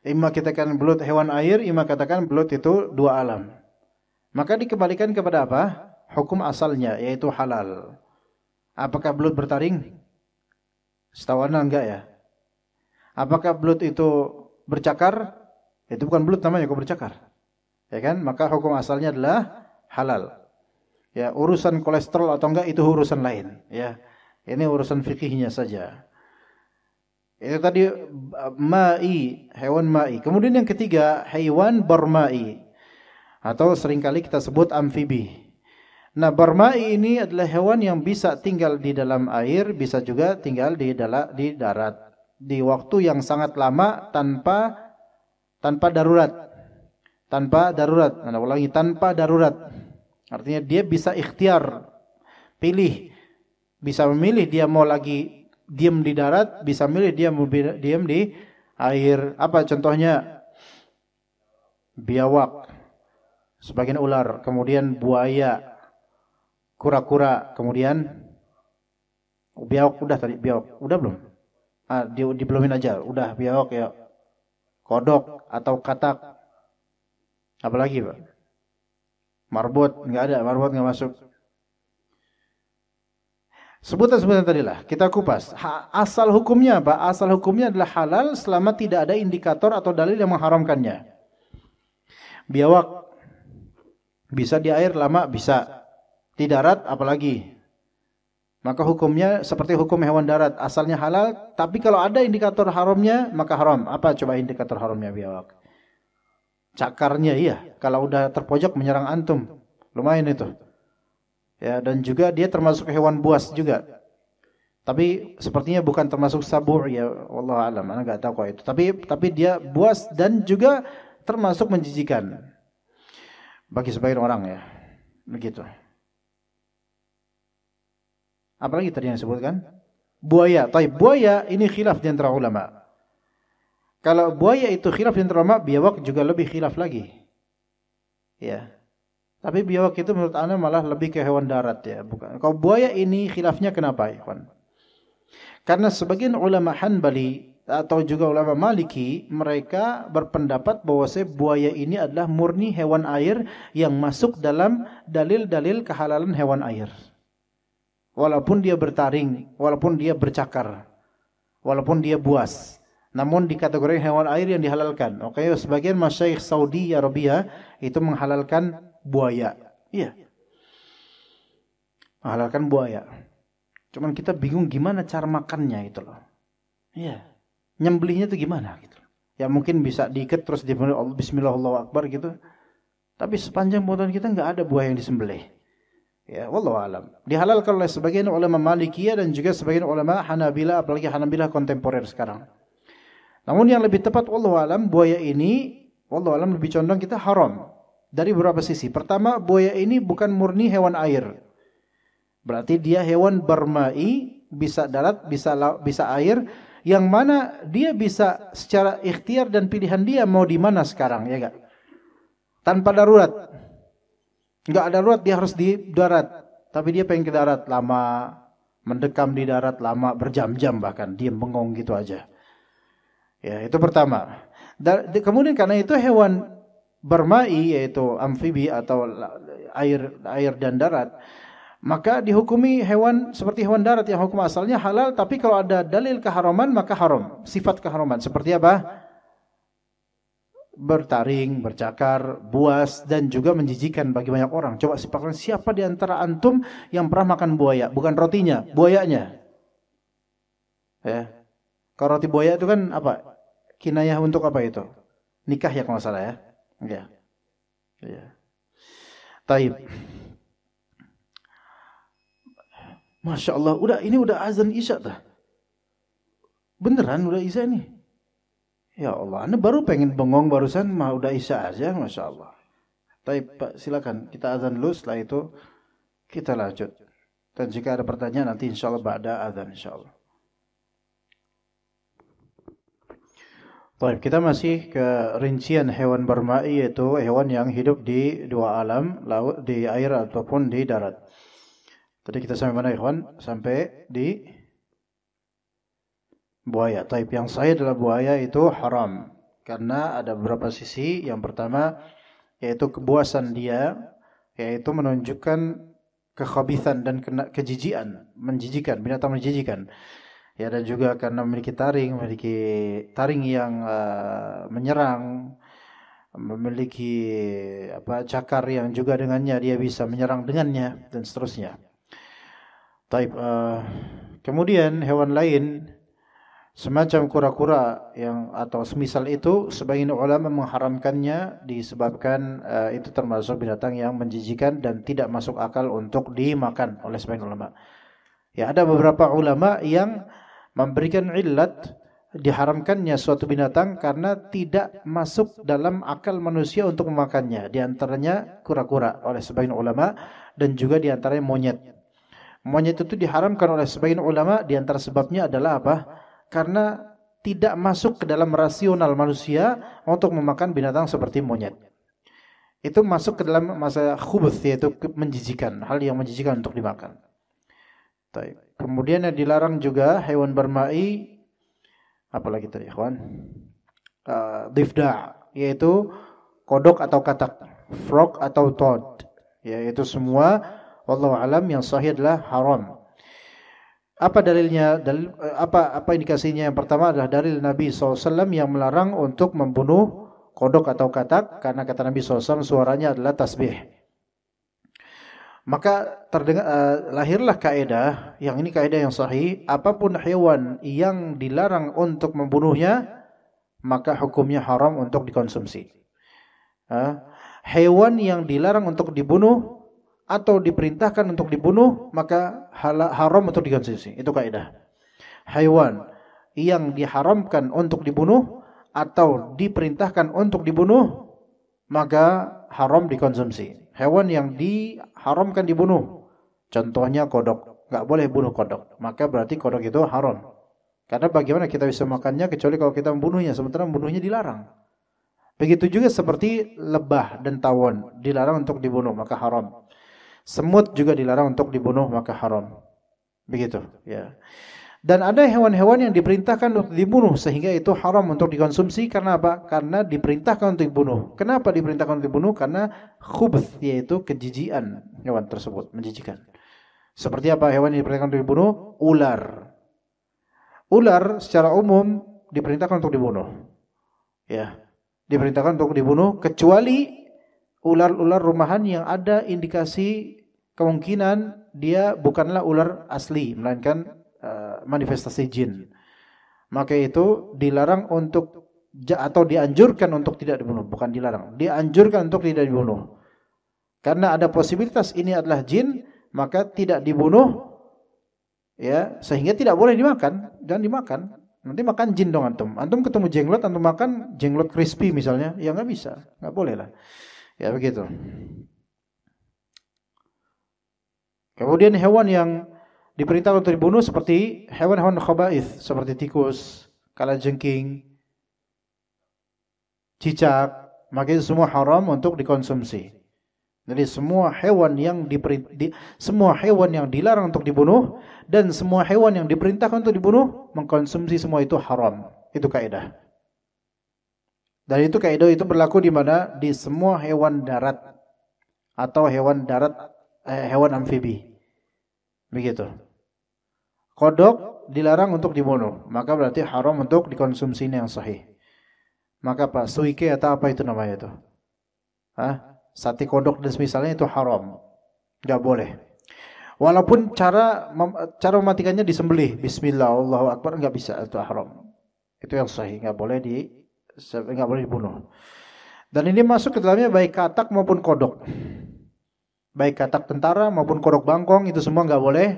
Ima katakan belut hewan air, ima katakan belut itu 2 alam. Maka dikembalikan kepada apa? Hukum asalnya, yaitu halal. Apakah belut bertaring? Setahu Anda enggak ya? Apakah belut itu bercakar? Itu bukan belut namanya, kok bercakar. Ya kan? Maka hukum asalnya adalah halal. Ya, urusan kolesterol atau enggak itu urusan lain, ya. Ini urusan fikihnya saja. Itu tadi mai, hewan mai. Kemudian yang ketiga, hewan bermai atau seringkali kita sebut amfibi. Nah, bermai ini adalah hewan yang bisa tinggal di dalam air, bisa juga tinggal di darat di waktu yang sangat lama tanpa darurat. Tanpa darurat. Nah, ulangi, tanpa darurat. Artinya dia bisa ikhtiar, pilih, bisa memilih dia mau lagi diam di darat, bisa milih dia mau diam di air. Apa contohnya? Biawak, sebagian ular, kemudian buaya, kura-kura, kemudian biawak udah tadi, biawak udah belum? Dibelumin aja, udah biawak ya, kodok atau katak, apalagi Pak? Marbot, enggak ada, marbot enggak masuk. Sebutan-sebutan tadi lah kita kupas. Asal hukumnya apa? Asal hukumnya adalah halal selama tidak ada indikator atau dalil yang mengharamkannya. Biawak bisa di air lama, bisa di darat apalagi. Maka hukumnya seperti hukum hewan darat, asalnya halal, tapi kalau ada indikator haramnya maka haram. Apa coba indikator haramnya biawak? Cakarnya, iya, kalau udah terpojok menyerang antum, lumayan itu. Ya, dan juga dia termasuk hewan buas juga. Tapi sepertinya bukan termasuk sabu' ya, wallahu alam, ana enggak tahu kok itu. Tapi dia buas dan juga termasuk menjijikan bagi sebagian orang ya. Begitu. Apalagi tadi yang disebutkan? Buaya. Buaya ini khilaf di antara ulama. Kalau buaya itu khilaf di antara ulama, biawak juga lebih khilaf lagi. Ya. Tapi biawak itu menurut ana malah lebih ke hewan darat ya, bukan. Kalau buaya ini khilafnya kenapa, ikhwan? Karena sebagian ulama Hanbali atau juga ulama Maliki, mereka berpendapat bahwa buaya ini adalah murni hewan air yang masuk dalam dalil-dalil kehalalan hewan air. Walaupun dia bertaring, walaupun dia bercakar, walaupun dia buas, namun dikategorikan hewan air yang dihalalkan. Oke, sebagian masyayikh Saudi Arabia itu menghalalkan buaya. Iya. Menghalalkan buaya. Cuman kita bingung gimana cara makannya itu loh. Iya. Nyembelihnya itu gimana gitu. Ya mungkin bisa diikat terus bismillah Allahu akbar gitu. Tapi sepanjang buatan kita enggak ada buaya yang disembelih. Ya, wallahu alam. Dihalalkan oleh sebagian ulama Malikiyah dan juga sebagian ulama Hanabilah, apalagi Hanabilah kontemporer sekarang. Namun yang lebih tepat wallahu alam, buaya ini wallahu alam lebih condong kita haram. Dari beberapa sisi. Pertama, buaya ini bukan murni hewan air. Berarti dia hewan bermai, bisa darat, bisa air, yang mana dia bisa secara ikhtiar dan pilihan dia mau di mana sekarang, ya enggak? Tanpa darurat. Enggak ada darurat, dia harus di darat. Tapi dia pengen ke darat lama, mendekam di darat lama, berjam-jam bahkan, dia bengong gitu aja. Ya, itu pertama. Kemudian karena itu hewan bermai, yaitu amfibi atau air dan darat, maka dihukumi hewan seperti hewan darat yang hukum asalnya halal, tapi kalau ada dalil keharaman maka haram. Sifat keharaman seperti apa? Bertaring, bercakar, buas, dan juga menjijikan bagi banyak orang. Coba sepakatkan siapa di antara antum yang pernah makan buaya? Bukan rotinya, buayanya. Ya. Kalau roti buaya itu kan apa? Kinayah untuk apa itu? Nikah ya kalau salah ya. Ya. Ya. Taib. Masya Allah, ini udah azan Isya dah. Beneran udah Isya nih. Ya Allah, Anda baru pengen bengong barusan mah udah Isya aja, Masya Allah. Taib, Pak, silakan kita azan dulu, setelah itu kita lanjut. Dan jika ada pertanyaan nanti insya Allah ba'da azan insya Allah. Baik, kita masih ke rincian hewan bermai, yaitu hewan yang hidup di dua alam, laut, di air ataupun di darat. Tadi kita sampai mana, ikhwan? Sampai di buaya. Taib, yang sahih adalah buaya itu haram karena ada beberapa sisi. Yang pertama yaitu kebuasan dia, yaitu menunjukkan kekhabithan dan kejijian, menjijikan, binatang menjijikan. Ya, dan juga karena memiliki taring yang menyerang, memiliki cakar yang juga dengannya dia bisa menyerang dengannya dan seterusnya. Taib, kemudian hewan lain semacam kura-kura yang atau semisal itu, sebagian ulama mengharamkannya disebabkan itu termasuk binatang yang menjijikan dan tidak masuk akal untuk dimakan oleh sebagian ulama. Ya, ada beberapa ulama yang memberikan illat diharamkannya suatu binatang karena tidak masuk dalam akal manusia untuk memakannya. Di antaranya kura-kura oleh sebagian ulama dan juga di antaranya monyet. Monyet itu diharamkan oleh sebagian ulama, di antara sebabnya adalah apa? Karena tidak masuk ke dalam rasional manusia untuk memakan binatang seperti monyet. Itu masuk ke dalam masa khubuth, yaitu menjijikan, hal yang menjijikan untuk dimakan. Kemudian yang dilarang juga hewan bermai, apalagi tadi ikhwan, difda', yaitu kodok atau katak, frog atau toad, yaitu semua wallahu alam yang sahih adalah haram. Apa dalilnya? Apa indikasinya? Yang pertama adalah dalil Nabi SAW yang melarang untuk membunuh kodok atau katak, karena kata Nabi SAW suaranya adalah tasbih. Maka lahirlah kaidah, yang ini kaidah yang sahih, apapun hewan yang dilarang untuk membunuhnya, maka hukumnya haram untuk dikonsumsi. Hewan yang dilarang untuk dibunuh atau diperintahkan untuk dibunuh, maka haram untuk dikonsumsi. Itu kaidah. Hewan yang diharamkan untuk dibunuh atau diperintahkan untuk dibunuh, maka haram dikonsumsi. Hewan yang diharamkan dibunuh, contohnya kodok, nggak boleh bunuh kodok, maka berarti kodok itu haram. Karena bagaimana kita bisa makannya kecuali kalau kita membunuhnya, sementara membunuhnya dilarang. Begitu juga seperti lebah dan tawon, dilarang untuk dibunuh, maka haram. Semut juga dilarang untuk dibunuh, maka haram. Begitu, ya. Dan ada hewan-hewan yang diperintahkan untuk dibunuh, sehingga itu haram untuk dikonsumsi. Karena apa? Karena diperintahkan untuk dibunuh. Kenapa diperintahkan untuk dibunuh? Karena khubth, yaitu kejijian hewan tersebut, menjijikan. Seperti apa hewan yang diperintahkan untuk dibunuh? Ular. Ular secara umum diperintahkan untuk dibunuh. Ya, diperintahkan untuk dibunuh, kecuali ular-ular rumahan yang ada indikasi kemungkinan dia bukanlah ular asli, melainkan manifestasi jin. Maka itu dilarang untuk, atau dianjurkan untuk tidak dibunuh. Bukan dilarang, dianjurkan untuk tidak dibunuh. Karena ada posibilitas ini adalah jin, maka tidak dibunuh, ya, sehingga tidak boleh dimakan. Jangan dimakan. Nanti makan jin dong antum. Antum ketemu jenglot, antum makan jenglot crispy misalnya, ya nggak bisa, nggak boleh lah. Ya begitu. Kemudian hewan yang diperintahkan untuk dibunuh seperti hewan-hewan khaba'ith, seperti tikus, kalajengking, cicak, maka itu semua haram untuk dikonsumsi. Jadi semua hewan yang dilarang untuk dibunuh dan semua hewan yang diperintahkan untuk dibunuh, mengkonsumsi semua itu haram. Itu kaidah. Dan itu kaidah itu berlaku di mana? Di semua hewan darat atau hewan amfibi. Begitu. Kodok dilarang untuk dibunuh, maka berarti haram untuk dikonsumsi, ini yang sahih. Maka apa? Suike atau apa itu namanya itu? Sate kodok dan semisalnya itu haram. Enggak boleh. Walaupun cara mematikannya disembelih, bismillah, Allahu akbar, enggak bisa, itu haram. Itu yang sahih, enggak boleh dibunuh. Dan ini masuk ke dalamnya baik katak maupun kodok. Baik katak tentara maupun kodok bangkong, itu semua enggak boleh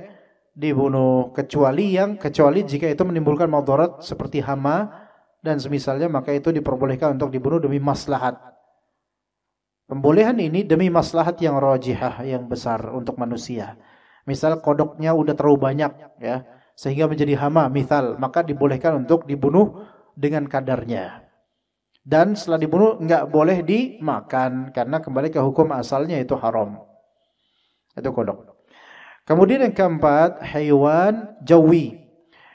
dibunuh, kecuali jika itu menimbulkan madarat seperti hama dan semisalnya, maka itu diperbolehkan untuk dibunuh demi maslahat. Pembolehan ini demi maslahat yang rajihah, yang besar untuk manusia. Misal kodoknya udah terlalu banyak, ya, sehingga menjadi hama misal, maka dibolehkan untuk dibunuh dengan kadarnya. Dan setelah dibunuh enggak boleh dimakan, karena kembali ke hukum asalnya itu haram. Itu kodok. Kemudian yang keempat, hewan jawi.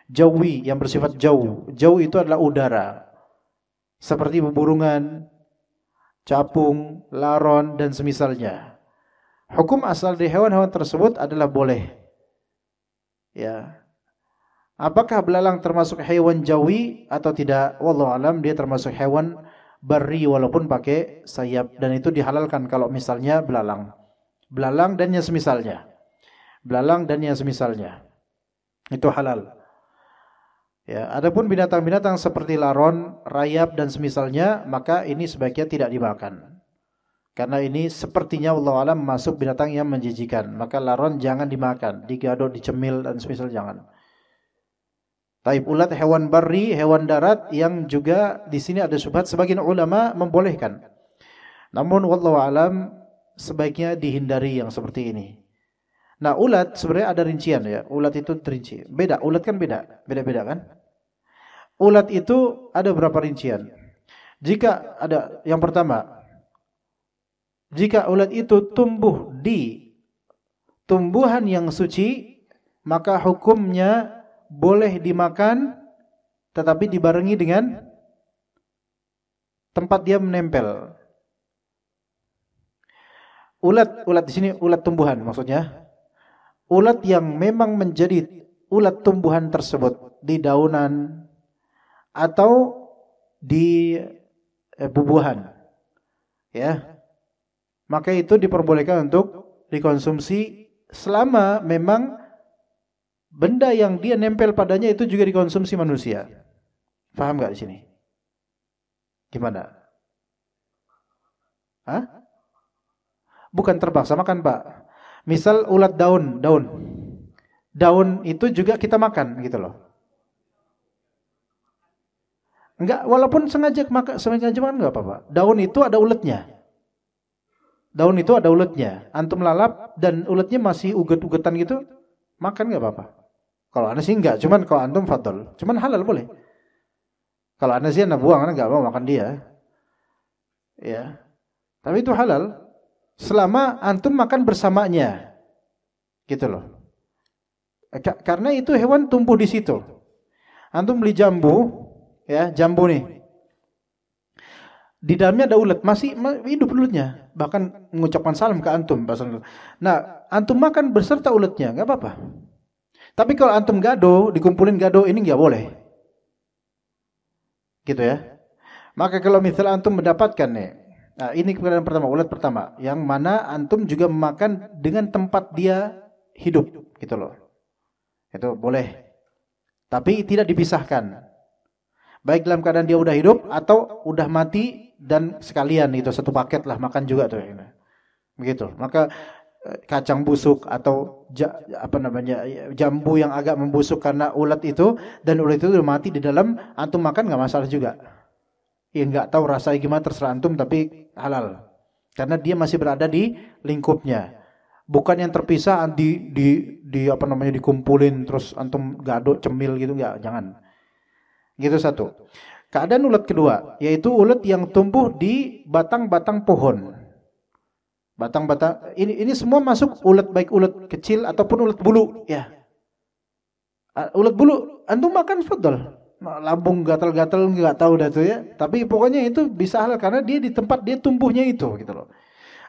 Jawi yang bersifat jauh. Jauh itu adalah udara. Seperti beburungan, capung, laron, dan semisalnya. Hukum asal dari hewan-hewan tersebut adalah boleh. Ya. Apakah belalang termasuk hewan jawi atau tidak? Wallahu alam, dia termasuk hewan barri walaupun pakai sayap, dan itu dihalalkan kalau misalnya belalang. Belalang dan yang semisalnya. Belalang dan yang semisalnya. Itu halal. Ya, adapun binatang-binatang seperti laron, rayap dan semisalnya, maka ini sebaiknya tidak dimakan. Karena ini sepertinya wallahu alam masuk binatang yang menjijikan. Maka laron jangan dimakan, digadot, dicemil dan semisal jangan. Taib ulat hewan barri, hewan darat yang juga di sini ada syubhat, sebagian ulama membolehkan. Namun wallahu alam sebaiknya dihindari yang seperti ini. Nah, ulat sebenarnya ada rincian ya. Ulat itu terinci. Beda, ulat kan beda-beda kan? Ulat itu ada berapa rincian? Jika ada, yang pertama, jika ulat itu tumbuh di tumbuhan yang suci, maka hukumnya boleh dimakan, tetapi dibarengi dengan tempat dia menempel. Ulat di sini ulat tumbuhan maksudnya. Ulat yang memang menjadi ulat tumbuhan tersebut di daunan atau di bubuhan, ya, maka itu diperbolehkan untuk dikonsumsi selama memang benda yang dia nempel padanya itu juga dikonsumsi manusia. Paham nggak di sini? Gimana? Hah? Bukan terpaksa makan, Pak. Misal ulat daun itu juga kita makan gitu loh. Enggak, walaupun sengaja makan enggak apa-apa. Daun itu ada uletnya. Antum lalap dan uletnya masih uget-ugetan gitu, makan enggak apa-apa. Kalau ana sih enggak, cuman kalau antum fadl. Cuman halal boleh. Kalau ana sih ana buang, ana enggak mau makan dia. Ya. Tapi itu halal selama antum makan bersamanya. Gitu loh. Karena itu hewan tumbuh di situ. Antum beli jambu, ya, jambu nih. Di dalamnya ada ulet, masih hidup uletnya. Bahkan mengucapkan salam ke antum. Nah, antum makan beserta uletnya, enggak apa-apa. Tapi kalau antum gado, dikumpulin gado, ini enggak boleh. Gitu ya. Maka kalau misalnya antum mendapatkan nih, nah ini keadaan pertama, ulet pertama, yang mana antum juga memakan dengan tempat dia hidup, gitu loh. Itu boleh. Tapi tidak dipisahkan. Baik dalam keadaan dia udah hidup atau udah mati dan sekalian itu satu paket lah makan juga tuh. Begitu. Maka kacang busuk atau jambu yang agak membusuk karena ulat itu dan ulat itu udah mati di dalam, antum makan enggak masalah juga. Ya enggak tahu rasanya gimana terserah antum, tapi halal. Karena dia masih berada di lingkupnya. Bukan yang terpisah dikumpulin terus antum gado cemil gitu, enggak, jangan. Gitu satu. Keadaan ulat kedua, yaitu ulat yang tumbuh di batang-batang pohon. Batang-batang ini semua masuk ulat, baik ulat kecil ataupun ulat bulu, ya. Ulat bulu antum makan fadl. Lambung gatal-gatal enggak tahu dah tuh ya. Tapi pokoknya itu bisa halal karena dia di tempat dia tumbuhnya itu gitu loh.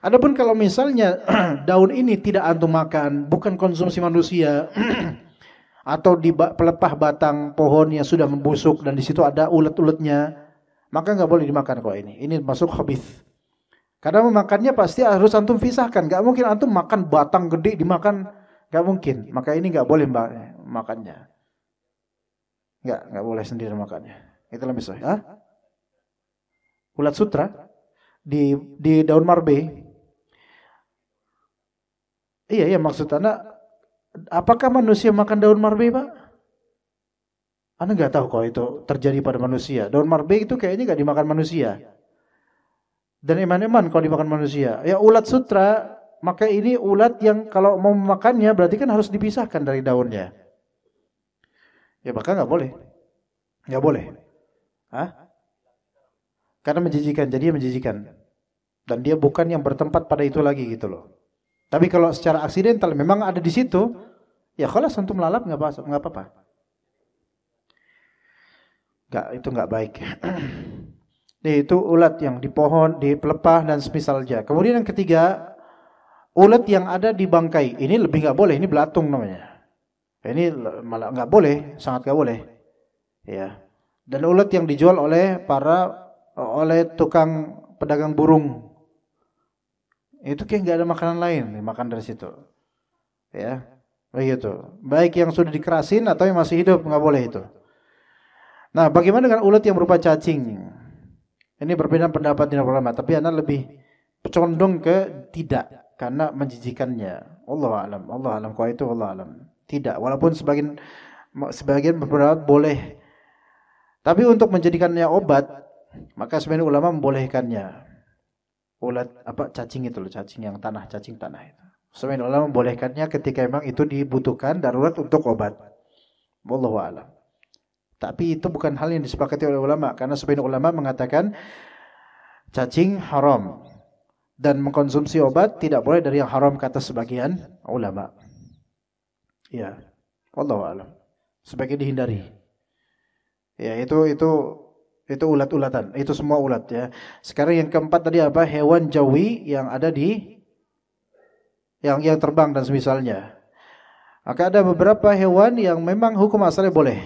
Adapun kalau misalnya daun ini tidak antum makan, bukan konsumsi manusia, atau di pelepah batang pohon yang sudah membusuk dan di situ ada ulet-uletnya, maka enggak boleh dimakan kok ini. Ini masuk khabith. Karena memakannya pasti harus antum pisahkan. Enggak mungkin antum makan batang gede dimakan, enggak mungkin. Maka ini enggak boleh makannya. Enggak boleh sendiri makannya. Itu lebih sahih. Hah? Ulat sutra di daun marbe. Iya maksud Anda, apakah manusia makan daun marbe, Pak? Anda nggak tahu kalau itu terjadi pada manusia. Daun marbe itu kayaknya nggak dimakan manusia. Dan eman-eman kalau dimakan manusia. Ya ulat sutra, maka ini ulat yang kalau mau memakannya berarti kan harus dipisahkan dari daunnya. Ya maka nggak boleh. Nggak boleh. Hah? Karena menjijikan, jadi menjijikan. Dan dia bukan yang bertempat pada itu lagi gitu loh. Tapi kalau secara aksidental memang ada di situ, ya kalau antum lalap nggak apa-apa. Itu nggak baik. Itu ulat yang di pohon, di pelepah dan semisalnya. Kemudian yang ketiga, ulat yang ada di bangkai. Ini lebih nggak boleh. Ini belatung namanya. Ini malah nggak boleh, sangat nggak boleh. Ya. Dan ulat yang dijual oleh tukang pedagang burung. Itu kayak nggak ada makanan lain, makan dari situ. Ya, begitu. Baik yang sudah dikerasin atau yang masih hidup nggak boleh itu. Nah, bagaimana dengan ulat yang berupa cacing? Ini berbeda pendapat di ulama, tapi ana lebih condong ke tidak karena menjijikannya. Allah alam kalau itu Allah alam. Tidak, walaupun sebagian beberapa boleh. Tapi untuk menjadikannya obat, maka sebenarnya ulama membolehkannya. Ulat cacing itu loh, cacing tanah itu. Sebenarnya ulama membolehkannya ketika memang itu dibutuhkan darurat untuk obat. Wallahu a'lam. Tapi itu bukan hal yang disepakati oleh ulama karena sebagian ulama mengatakan cacing haram dan mengkonsumsi obat tidak boleh dari yang haram kata sebagian ulama. Ya, wallahu a'lam. Sebagai dihindari. Ya, itu ulat-ulatan, itu semua ulat ya. Sekarang yang keempat tadi apa? Hewan jawi yang ada di yang terbang dan semisalnya. Maka ada beberapa hewan yang memang hukum asalnya boleh.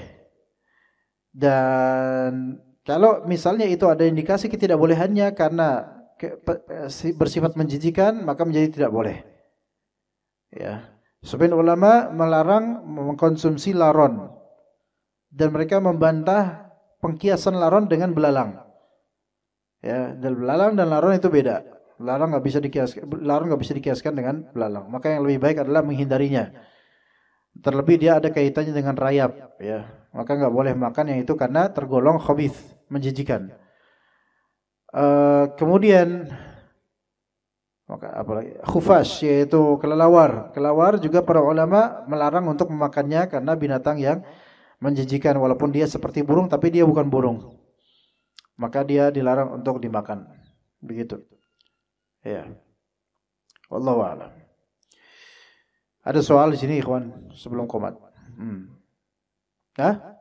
Dan kalau misalnya itu ada indikasi ketidakbolehannya karena bersifat menjijikan, maka menjadi tidak boleh. Ya. Sebagian ulama melarang mengkonsumsi laron dan mereka membantah pengkiasan laron dengan belalang. Ya, dan belalang dan laron itu beda. Laron nggak bisa dikiaskan dengan belalang. Maka yang lebih baik adalah menghindarinya. Terlebih dia ada kaitannya dengan rayap, ya. Maka nggak boleh makan yang itu karena tergolong khabith, menjijikan. Kemudian maka apalagi khufash, yaitu kelelawar. Kelelawar juga para ulama melarang untuk memakannya karena binatang yang menjijikan, walaupun dia seperti burung tapi dia bukan burung. Maka dia dilarang untuk dimakan. Begitu. Ya. Wallahu a'lam. Ada soal di sini, ikhwan, sebelum qomat. Hah?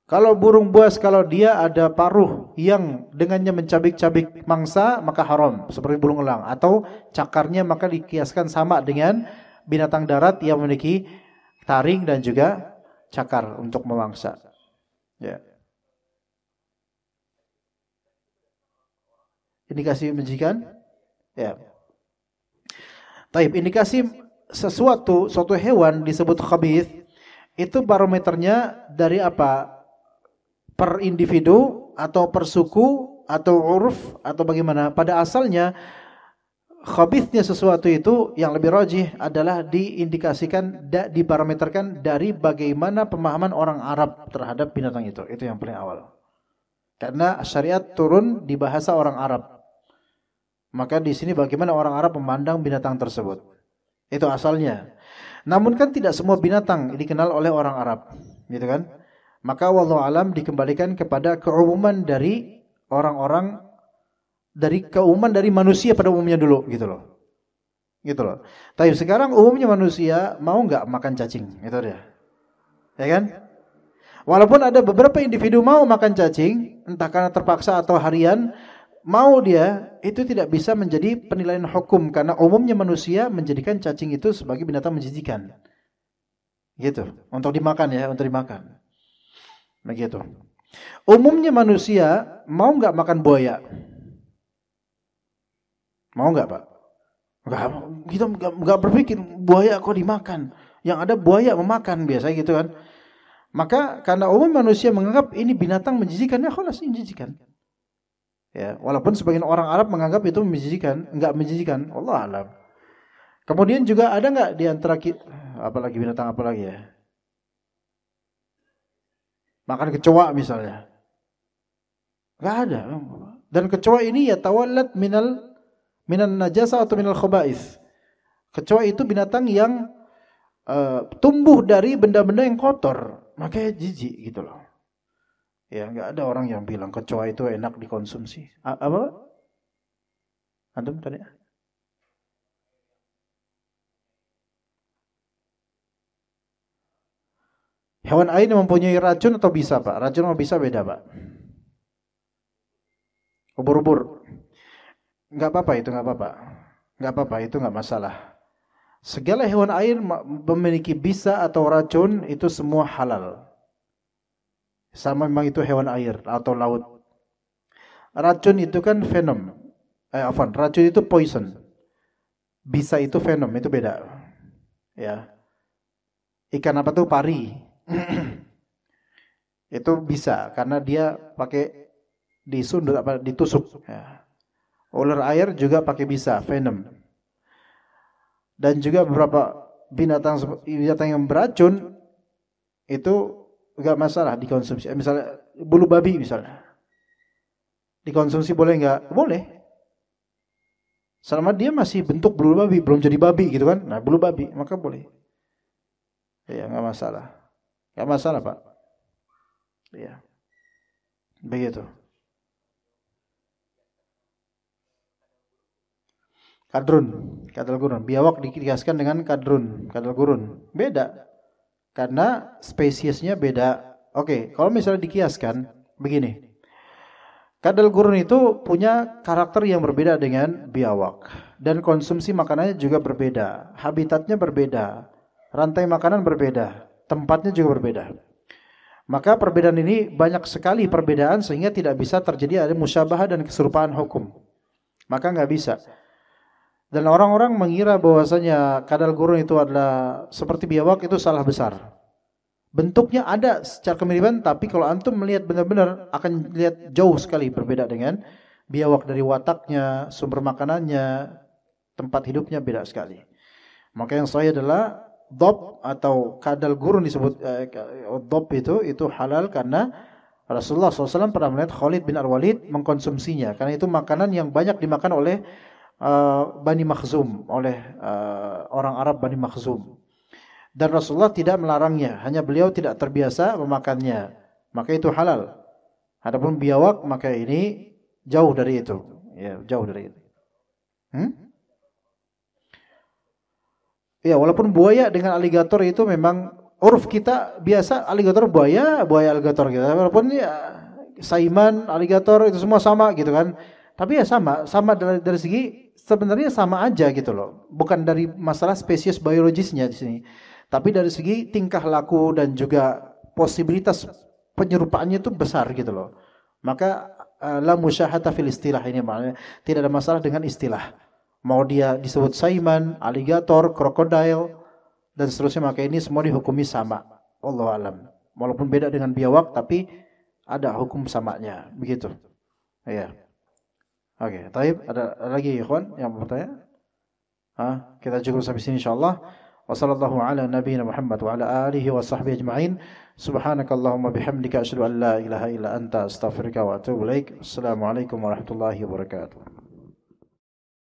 Kalau burung buas, kalau dia ada paruh yang dengannya mencabik-cabik mangsa, maka haram, seperti burung elang. Atau cakarnya maka dikiaskan sama dengan binatang darat yang memiliki taring dan juga cakar untuk memangsa. Ya. Indikasi menjijikan? Ya. Taib, indikasi suatu hewan disebut khabith, itu barometernya dari apa? Per individu atau per suku atau uruf atau bagaimana? Pada asalnya khabithnya sesuatu itu yang lebih rajih adalah diindikasikan, dibarometerkan dari bagaimana pemahaman orang Arab terhadap binatang itu. Itu yang paling awal. Karena syariat turun di bahasa orang Arab. Maka di sini bagaimana orang Arab memandang binatang tersebut. Itu asalnya. Namun kan tidak semua binatang dikenal oleh orang Arab, gitu kan? Maka wallahu alam dikembalikan kepada keumuman dari orang-orang, dari keumuman dari manusia pada umumnya dulu, gitu loh. Gitu loh. Tapi sekarang umumnya manusia mau enggak makan cacing, itu dia. Ya kan? Walaupun ada beberapa individu mau makan cacing, entah karena terpaksa atau harian, mau dia, itu tidak bisa menjadi penilaian hukum karena umumnya manusia menjadikan cacing itu sebagai binatang menjijikan. Gitu, untuk dimakan ya, untuk dimakan. Begitu. Umumnya manusia mau nggak makan buaya? Mau nggak, Pak? Nggak, kita nggak berpikir buaya kok dimakan. Yang ada buaya memakan biasanya gitu kan. Maka karena umum manusia menganggap ini binatang menjijikan, ya khalas menjijikan. Ya, walaupun sebagian orang Arab menganggap itu menjijikan, enggak menjijikan, wallahu alam. Kemudian juga ada enggak di antara kita, apalagi binatang apalagi ya? Makan kecoa misalnya. Enggak ada. Dan kecoa ini ya tawallat minan najasa atau minal khaba'ith. Kecoa itu binatang yang tumbuh dari benda-benda yang kotor, makanya jijik gitu loh. Ya, enggak ada orang yang bilang kecoa itu enak dikonsumsi. Apa? Antum tadi? Hewan air yang mempunyai racun atau bisa, Pak? Racun atau bisa beda, Pak? Ubur-ubur. Enggak apa-apa itu, enggak apa-apa. Enggak apa-apa, itu enggak masalah. Segala hewan air memiliki bisa atau racun itu semua halal. Sama memang itu hewan air atau laut. Racun itu kan venom. Racun itu poison. Bisa itu venom, itu beda. Ya. Ikan apa tuh pari? Itu bisa karena dia pakai disundut apa ditusuk. Ya. Ular air juga pakai bisa, venom. Dan juga beberapa binatang yang beracun itu enggak masalah dikonsumsi. Misalnya bulu babi misalnya. Dikonsumsi boleh enggak? Boleh. Selama dia masih bentuk bulu babi, belum jadi babi gitu kan. Nah, bulu babi, maka boleh. Ya, enggak masalah. Enggak masalah, Pak. Ya. Begitu. Kadal gurun. Biawak dikiaskan dengan kadal gurun. Beda. Karena spesiesnya beda. Oke, kalau misalnya dikiaskan begini. Kadal gurun itu punya karakter yang berbeda dengan biawak dan konsumsi makanannya juga berbeda, habitatnya berbeda, rantai makanan berbeda, tempatnya juga berbeda. Maka perbedaan ini banyak sekali perbedaan sehingga tidak bisa terjadi ada musyabahah dan keserupaan hukum. Maka nggak bisa. Dan orang-orang mengira bahwasanya kadal gurun itu adalah seperti biawak, itu salah besar. Bentuknya ada secara kemiripan, tapi kalau antum melihat benar-benar akan lihat jauh sekali berbeda dengan biawak, dari wataknya, sumber makanannya, tempat hidupnya beda sekali. Maka yang sahih adalah dhab atau kadal gurun disebut dhab itu halal karena Rasulullah SAW pernah melihat Khalid bin Al-Walid mengkonsumsinya, karena itu makanan yang banyak dimakan oleh Bani Makhzum, oleh orang Arab Bani Makhzum. Dan Rasulullah tidak melarangnya, hanya beliau tidak terbiasa memakannya, maka itu halal. Adapun biawak maka ini jauh dari itu, ya, jauh dari itu. Ya, walaupun buaya dengan aligator itu memang uruf kita biasa, aligator buaya aligator gitu. Walaupun ya saiman, aligator itu semua sama gitu kan. Tapi ya sama dari segi sebenarnya sama aja gitu loh. Bukan dari masalah spesies biologisnya di sini. Tapi dari segi tingkah laku dan juga posibilitas penyerupaannya itu besar gitu loh. Maka la musyahata fil istilah, ini maknanya tidak ada masalah dengan istilah. Mau dia disebut saiman, aligator, krokodil dan seterusnya, maka ini semua dihukumi sama. Wallahu alam. Walaupun beda dengan biawak tapi ada hukum samanya, begitu. Iya. Oke, taib, ada lagi ikhwan yang bertanya? Kita cukup sampai sini insyaallah. Wassallallahu ala nabiyyina Muhammad wa ala alihi wa sahbihi ajma'in. Subhanakallahumma bihamdika asyhadu an la ilaha illa anta astaghfiruka wa atubu ilaik. Assalamualaikum warahmatullahi wabarakatuh.